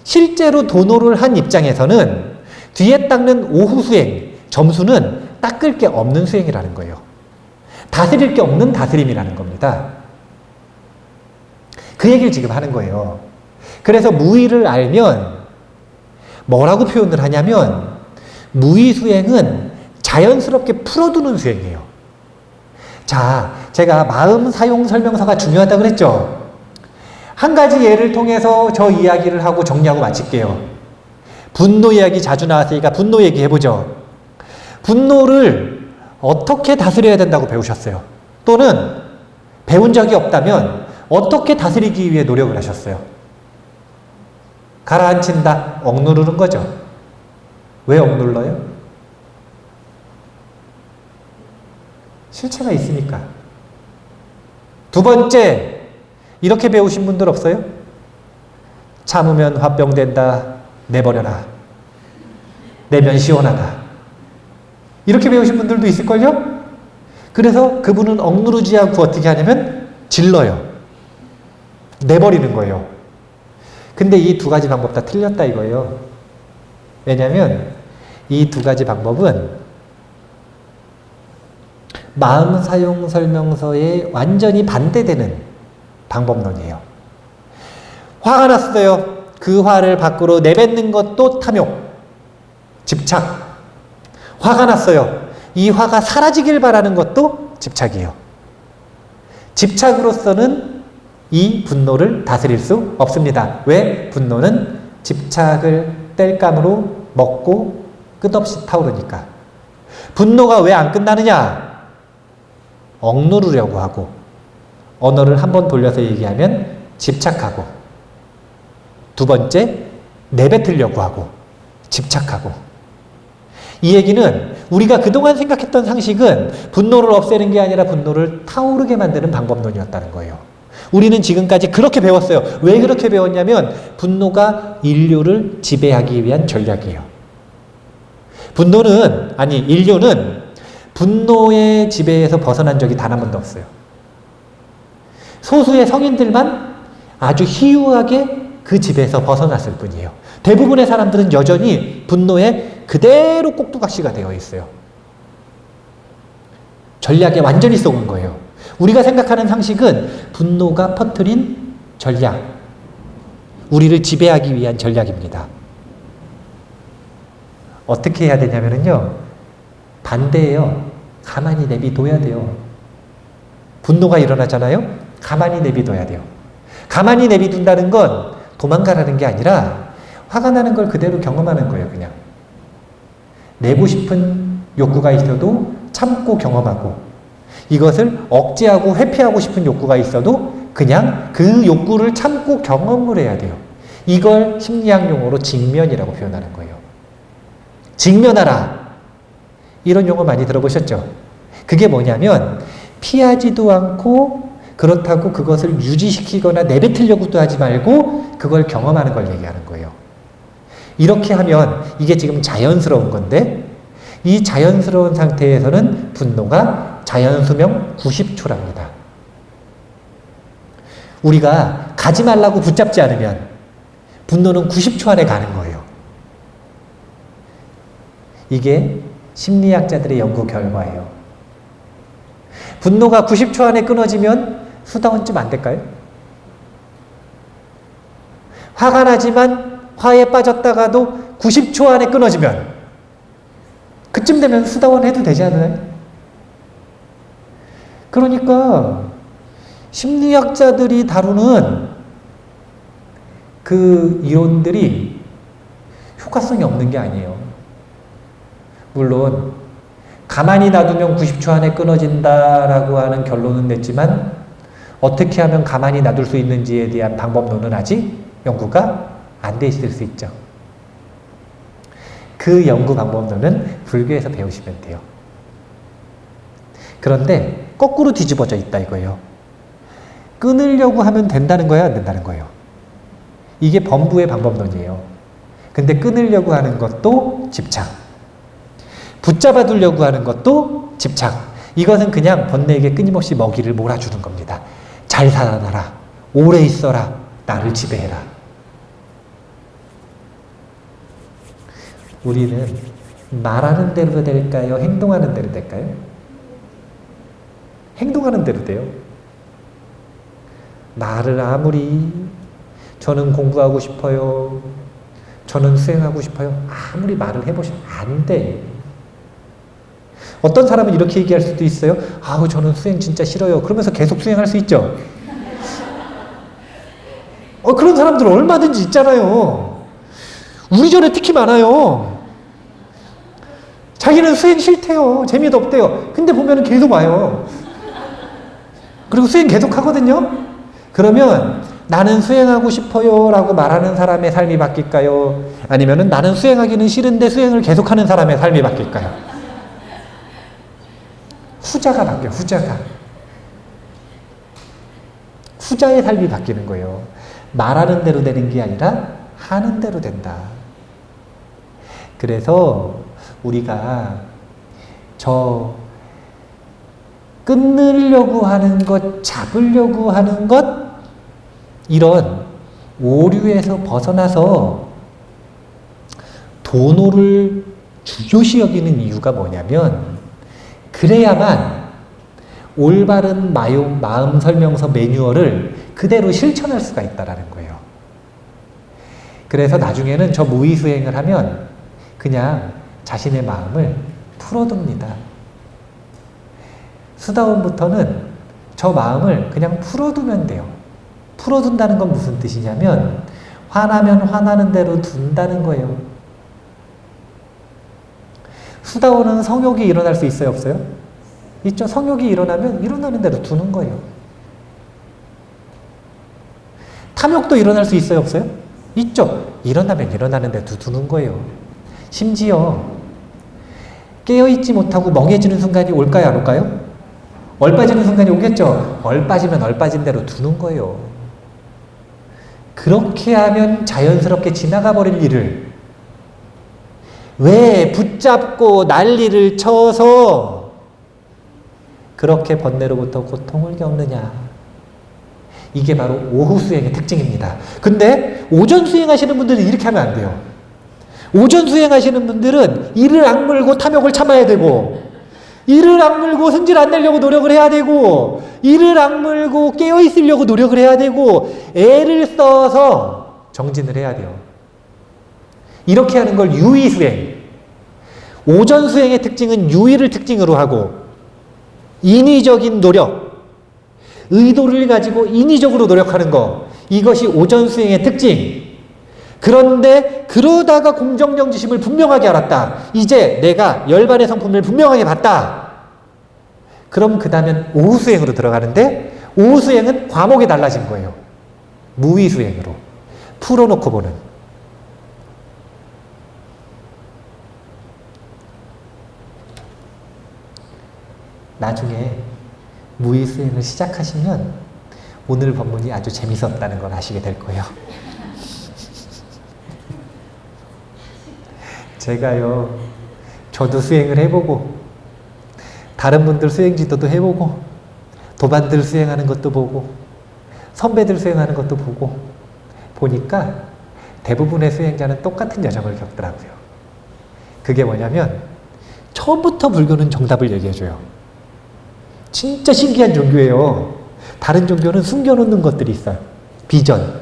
실제로 도노를 한 입장에서는 뒤에 닦는 오후 수행, 점수는 닦을 게 없는 수행이라는 거예요. 다스릴 게 없는 다스림이라는 겁니다. 그 얘기를 지금 하는 거예요. 그래서 무의를 알면 뭐라고 표현을 하냐면 무의 수행은 자연스럽게 풀어두는 수행이에요. 자, 제가 마음 사용 설명서가 중요하다고 그랬죠. 한 가지 예를 통해서 저 이야기를 하고 정리하고 마칠게요. 분노 이야기 자주 나왔으니까 분노 얘기 해보죠. 분노를 어떻게 다스려야 된다고 배우셨어요? 또는 배운 적이 없다면 어떻게 다스리기 위해 노력을 하셨어요? 가라앉힌다, 억누르는 거죠. 왜 억눌러요? 실체가 있으니까. 두 번째, 이렇게 배우신 분들 없어요? 참으면 화병된다, 내버려라. 내면 시원하다. 이렇게 배우신 분들도 있을걸요? 그래서 그분은 억누르지 않고 어떻게 하냐면 질러요. 내버리는 거예요. 근데 이 두 가지 방법 다 틀렸다 이거예요. 왜냐면 이 두 가지 방법은 마음 사용 설명서에 완전히 반대되는 방법론이에요. 화가 났어요. 그 화를 밖으로 내뱉는 것도 탐욕, 집착. 화가 났어요. 이 화가 사라지길 바라는 것도 집착이에요. 집착으로서는 이 분노를 다스릴 수 없습니다. 왜? 분노는 집착을 땔감으로 먹고 끝없이 타오르니까. 분노가 왜 안 끝나느냐? 억누르려고 하고, 언어를 한번 돌려서 얘기하면 집착하고, 두 번째 내뱉으려고 하고 집착하고. 이 얘기는 우리가 그동안 생각했던 상식은 분노를 없애는 게 아니라 분노를 타오르게 만드는 방법론이었다는 거예요. 우리는 지금까지 그렇게 배웠어요. 왜 그렇게 배웠냐면 분노가 인류를 지배하기 위한 전략이에요. 인류는 분노의 지배에서 벗어난 적이 단 한 번도 없어요. 소수의 성인들만 아주 희유하게 그 지배에서 벗어났을 뿐이에요. 대부분의 사람들은 여전히 분노에 그대로 꼭두각시가 되어 있어요. 전략에 완전히 속은 거예요. 우리가 생각하는 상식은 분노가 퍼뜨린 전략, 우리를 지배하기 위한 전략입니다. 어떻게 해야 되냐면요, 반대예요. 가만히 내비둬야 돼요. 분노가 일어나잖아요? 가만히 내비둬야 돼요. 가만히 내비둔다는 건 도망가라는 게 아니라 화가 나는 걸 그대로 경험하는 거예요. 그냥 내고 싶은 욕구가 있어도 참고 경험하고, 이것을 억제하고 회피하고 싶은 욕구가 있어도 그냥 그 욕구를 참고 경험을 해야 돼요. 이걸 심리학 용어로 직면이라고 표현하는 거예요. 직면하라, 이런 용어 많이 들어보셨죠? 그게 뭐냐면 피하지도 않고 그렇다고 그것을 유지시키거나 내뱉으려고도 하지 말고 그걸 경험하는 걸 얘기하는 거예요. 이렇게 하면 이게 지금 자연스러운 건데, 이 자연스러운 상태에서는 분노가 자연수명 90초랍니다. 우리가 가지 말라고 붙잡지 않으면 분노는 90초 안에 가는 거예요. 이게 심리학자들의 연구 결과예요. 분노가 90초 안에 끊어지면 수다원쯤 안 될까요? 화가 나지만 화에 빠졌다가도 90초 안에 끊어지면 그쯤 되면 수다원 해도 되지 않나요? 그러니까 심리학자들이 다루는 그 이론들이 효과성이 없는 게 아니에요. 물론 가만히 놔두면 90초 안에 끊어진다라고 하는 결론은 냈지만 어떻게 하면 가만히 놔둘 수 있는지에 대한 방법론은 아직 연구가 안 돼 있을 수 있죠. 그 연구 방법론은 불교에서 배우시면 돼요. 그런데 거꾸로 뒤집어져 있다 이거예요. 끊으려고 하면 된다는 거야, 안 된다는 거예요? 이게 범부의 방법론이에요. 근데 끊으려고 하는 것도 집착, 붙잡아 두려고 하는 것도 집착. 이것은 그냥 번뇌에게 끊임없이 먹이를 몰아주는 겁니다. 잘 살아나라, 오래 있어라, 나를 지배해라. 우리는 말하는 대로 될까요? 행동하는 대로 될까요? 행동하는 대로 돼요. 말을 아무리 저는 공부하고 싶어요, 저는 수행하고 싶어요, 아무리 말을 해보시면 안 돼. 어떤 사람은 이렇게 얘기할 수도 있어요. 아우 저는 수행 진짜 싫어요. 그러면서 계속 수행할 수 있죠. 그런 사람들 얼마든지 있잖아요. 우리 전에 특히 많아요. 자기는 수행 싫대요. 재미도 없대요. 근데 보면은 계속 와요. 그리고 수행 계속 하거든요. 그러면 나는 수행하고 싶어요 라고 말하는 사람의 삶이 바뀔까요? 아니면은 나는 수행하기는 싫은데 수행을 계속하는 사람의 삶이 바뀔까요? 후자가 바뀌어요. 후자의 삶이 바뀌는 거예요. 말하는 대로 되는 게 아니라 하는 대로 된다. 그래서 우리가 저 끊으려고 하는 것, 잡으려고 하는 것, 이런 오류에서 벗어나서 도노를 중요시 여기는 이유가 뭐냐면, 그래야만 올바른 마음 설명서 매뉴얼을 그대로 실천할 수가 있다는 거예요. 그래서 나중에는 저 무의수행을 하면 그냥 자신의 마음을 풀어둡니다. 수다원부터는 저 마음을 그냥 풀어두면 돼요. 풀어둔다는 건 무슨 뜻이냐면 화나면 화나는 대로 둔다는 거예요. 수다원은 성욕이 일어날 수 있어요, 없어요? 있죠. 성욕이 일어나면 일어나는 대로 두는 거예요. 탐욕도 일어날 수 있어요, 없어요? 있죠. 일어나면 일어나는 대로 두는 거예요. 심지어 깨어있지 못하고 멍해지는 순간이 올까요, 안 올까요? 얼빠지는 순간이 오겠죠. 얼빠지면 얼빠진 대로 두는 거예요. 그렇게 하면 자연스럽게 지나가 버릴 일을 왜 붙잡고 난리를 쳐서 그렇게 번뇌로부터 고통을 겪느냐. 이게 바로 오후 수행의 특징입니다. 근데 오전 수행하시는 분들은 이렇게 하면 안 돼요. 오전 수행하시는 분들은 이를 악물고 탐욕을 참아야 되고, 이를 악물고 승질 안 내려고 노력을 해야 되고, 이를 악물고 깨어있으려고 노력을 해야 되고, 애를 써서 정진을 해야 돼요. 이렇게 하는 걸 유의수행. 오전 수행의 특징은 유의를 특징으로 하고, 인위적인 노력, 의도를 가지고 인위적으로 노력하는 거, 이것이 오전 수행의 특징. 그런데 그러다가 공정정지심을 분명하게 알았다. 이제 내가 열반의 성품을 분명하게 봤다. 그럼 그 다음엔 오후 수행으로 들어가는데, 오후 수행은 과목이 달라진 거예요. 무의 수행으로 풀어놓고 보는. 나중에 무의 수행을 시작하시면 오늘 법문이 아주 재밌었다는 걸 아시게 될 거예요. 제가요, 저도 수행을 해보고, 다른 분들 수행 지도도 해보고, 도반들 수행하는 것도 보고, 선배들 수행하는 것도 보고, 보니까 대부분의 수행자는 똑같은 여정을 겪더라고요. 그게 뭐냐면, 처음부터 불교는 정답을 얘기해줘요. 진짜 신기한 종교예요. 다른 종교는 숨겨놓는 것들이 있어요. 비전.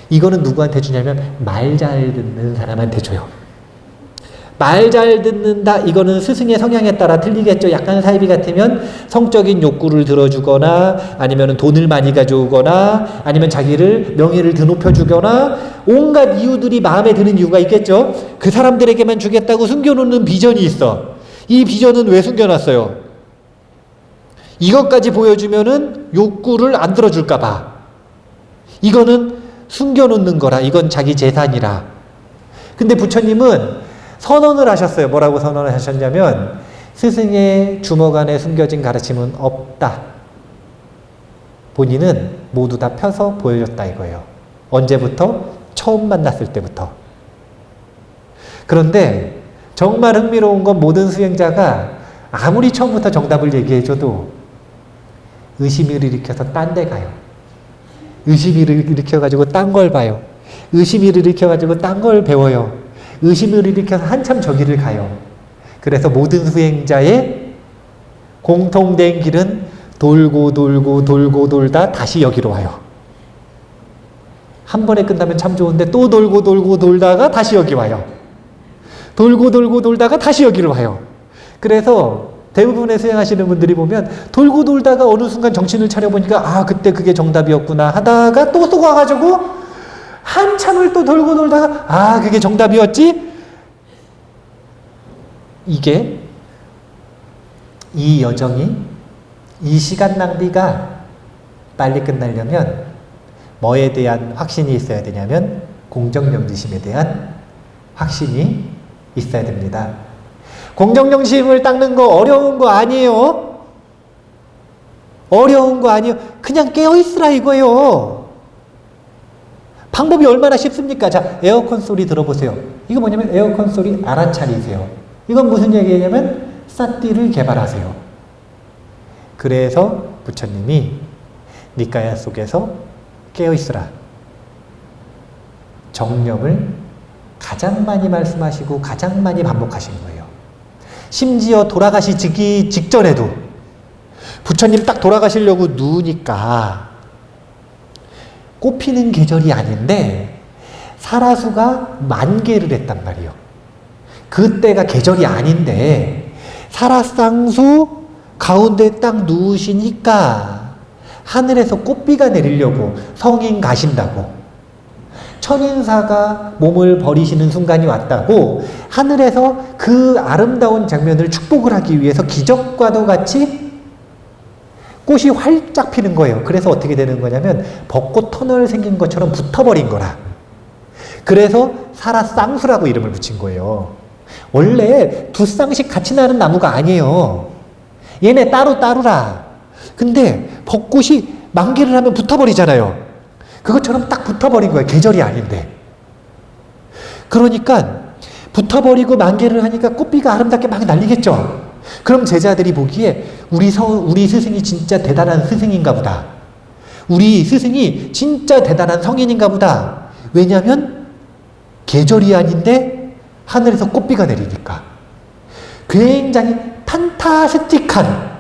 이거는 누구한테 주냐면, 말 잘 듣는 사람한테 줘요. 말 잘 듣는다, 이거는 스승의 성향에 따라 틀리겠죠. 약간 사이비 같으면 성적인 욕구를 들어주거나, 아니면 돈을 많이 가져오거나, 아니면 자기를, 명예를 드높여주거나, 온갖 이유들이 마음에 드는 이유가 있겠죠. 그 사람들에게만 주겠다고 숨겨놓는 비전이 있어. 이 비전은 왜 숨겨놨어요? 이것까지 보여주면은 욕구를 안 들어줄까봐. 이거는 숨겨놓는 거라. 이건 자기 재산이라. 근데 부처님은 선언을 하셨어요. 뭐라고 선언을 하셨냐면, 스승의 주먹 안에 숨겨진 가르침은 없다. 본인은 모두 다 펴서 보여줬다 이거예요. 언제부터? 처음 만났을 때부터. 그런데 정말 흥미로운 건, 모든 수행자가 아무리 처음부터 정답을 얘기해줘도 의심을 일으켜서 딴 데 가요. 의심을 일으켜가지고 딴 걸 봐요. 의심을 일으켜가지고 딴 걸 배워요. 의심을 일으켜서 한참 저기를 가요. 그래서 모든 수행자의 공통된 길은 돌고 돌고 돌고 돌다 다시 여기로 와요. 한 번에 끝나면 참 좋은데, 또 돌고 돌고 돌다가 다시 여기 와요. 돌고 돌고 돌다가 다시 여기로 와요. 그래서 대부분의 수행하시는 분들이 보면, 돌고 돌다가 어느 순간 정신을 차려보니까, 아, 그때 그게 정답이었구나 하다가 또 속아가지고 한참을 또 돌고 돌다가, 아, 그게 정답이었지? 이게, 이 여정이, 이 시간 낭비가 빨리 끝나려면 뭐에 대한 확신이 있어야 되냐면, 공정정지심에 대한 확신이 있어야 됩니다. 공정정지심을 닦는 거 어려운 거 아니에요. 어려운 거 아니에요. 그냥 깨어있으라 이거예요. 방법이 얼마나 쉽습니까? 자, 에어컨 소리 들어보세요. 이거 뭐냐면, 에어컨 소리 알아차리세요. 이건 무슨 얘기냐면, 사띠를 개발하세요. 그래서 부처님이 니까야 속에서 깨어있으라, 정념을 가장 많이 말씀하시고 가장 많이 반복하신 거예요. 심지어 돌아가시기 직전에도, 부처님 딱 돌아가시려고 누우니까 꽃피는 계절이 아닌데 사라수가 만개를 했단 말이에요. 그때가 계절이 아닌데 사라쌍수 가운데 딱 누우시니까 하늘에서 꽃비가 내리려고 성인 가신다고. 천인사가 몸을 버리시는 순간이 왔다고 하늘에서 그 아름다운 장면을 축복을 하기 위해서 기적과도 같이 꽃이 활짝 피는 거예요. 그래서 어떻게 되는 거냐면 벚꽃 터널 생긴 것처럼 붙어버린 거라. 그래서 사라쌍수라고 이름을 붙인 거예요. 원래 두 쌍씩 같이 나는 나무가 아니에요. 얘네 따로따로라. 근데 벚꽃이 만개를 하면 붙어버리잖아요. 그것처럼 딱 붙어버린 거예요. 계절이 아닌데. 그러니까 붙어버리고 만개를 하니까 꽃비가 아름답게 막 날리겠죠. 그럼 제자들이 보기에 우리 스승이 진짜 대단한 스승인가 보다. 우리 스승이 진짜 대단한 성인인가 보다. 왜냐하면 계절이 아닌데 하늘에서 꽃비가 내리니까. 굉장히 판타스틱한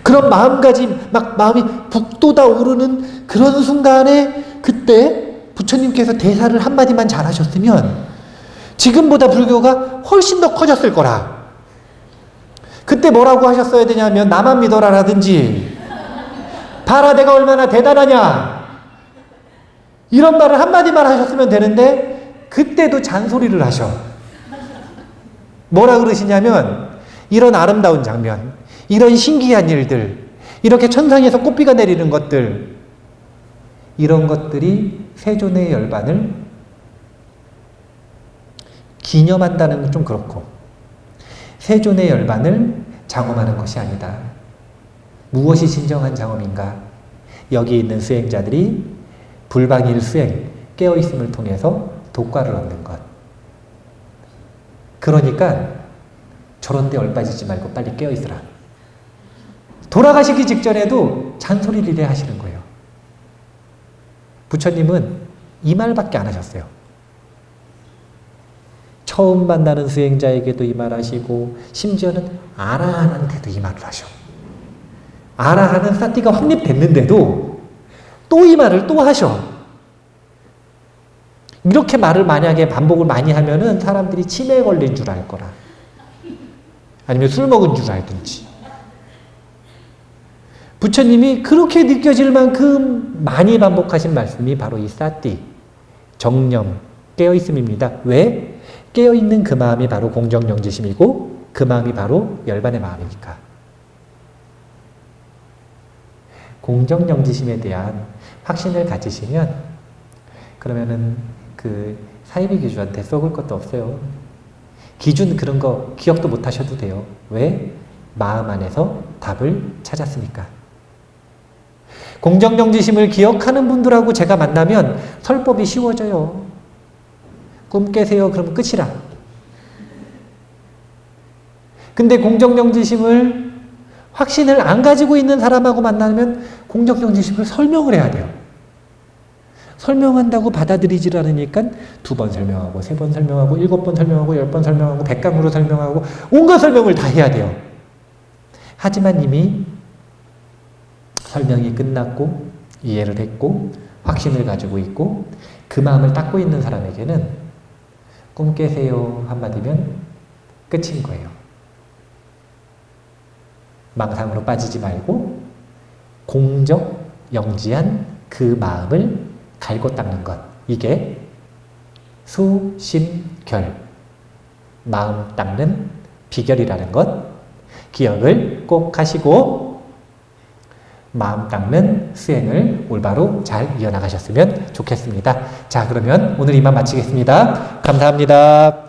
그런 마음가짐, 막 마음이 북돋아 오르는 그런 순간에 그때 부처님께서 대사를 한마디만 잘하셨으면 지금보다 불교가 훨씬 더 커졌을 거라. 그때 뭐라고 하셨어야 되냐면 나만 믿어라 라든지 봐라 내가 얼마나 대단하냐 이런 말을 한마디만 하셨으면 되는데 그때도 잔소리를 하셔. 뭐라 그러시냐면 이런 아름다운 장면, 이런 신기한 일들, 이렇게 천상에서 꽃비가 내리는 것들, 이런 것들이 세존의 열반을 기념한다는 건 좀 그렇고 세존의 열반을 장엄하는 것이 아니다. 무엇이 진정한 장엄인가? 여기 있는 수행자들이 불방일 수행, 깨어있음을 통해서 독과를 얻는 것. 그러니까 저런 데 얼빠지지 말고 빨리 깨어있으라. 돌아가시기 직전에도 잔소리를 이래 하시는 거예요. 부처님은 이 말밖에 안 하셨어요. 처음 만나는 수행자에게도 이 말 하시고 심지어는 아라한한테도 이 말을 하셔. 아라한은 사티가 확립됐는데도 또 이 말을 또 하셔. 이렇게 말을 만약에 반복을 많이 하면은 사람들이 치매에 걸린 줄 알 거라. 아니면 술 먹은 줄 알든지. 부처님이 그렇게 느껴질 만큼 많이 반복하신 말씀이 바로 이 사티, 정념, 깨어있음입니다. 왜? 깨어있는 그 마음이 바로 공정영지심이고 그 마음이 바로 열반의 마음이니까. 공정영지심에 대한 확신을 가지시면 그러면은 그 사이비 기주한테 썩을 것도 없어요. 기준 그런 거 기억도 못 하셔도 돼요. 왜? 마음 안에서 답을 찾았으니까. 공정영지심을 기억하는 분들하고 제가 만나면 설법이 쉬워져요. 꿈 깨세요. 그럼 끝이라. 근데 공정영지심을 확신을 안 가지고 있는 사람하고 만나면 공정영지심을 설명을 해야 돼요. 설명한다고 받아들이질 않으니까 2번 설명하고 3번 설명하고 7번 설명하고 10번 설명하고 100강으로 설명하고 온갖 설명을 다 해야 돼요. 하지만 이미 설명이 끝났고 이해를 했고 확신을 가지고 있고 그 마음을 닦고 있는 사람에게는 꿈 깨세요 한마디면 끝인 거예요. 망상으로 빠지지 말고 공적 영지한 그 마음을 갈고 닦는 것. 이게 수심결, 마음 닦는 비결이라는 것 기억을 꼭 하시고 마음 닦는 수행을 올바로 잘 이어나가셨으면 좋겠습니다. 자, 그러면 오늘 이만 마치겠습니다. 감사합니다.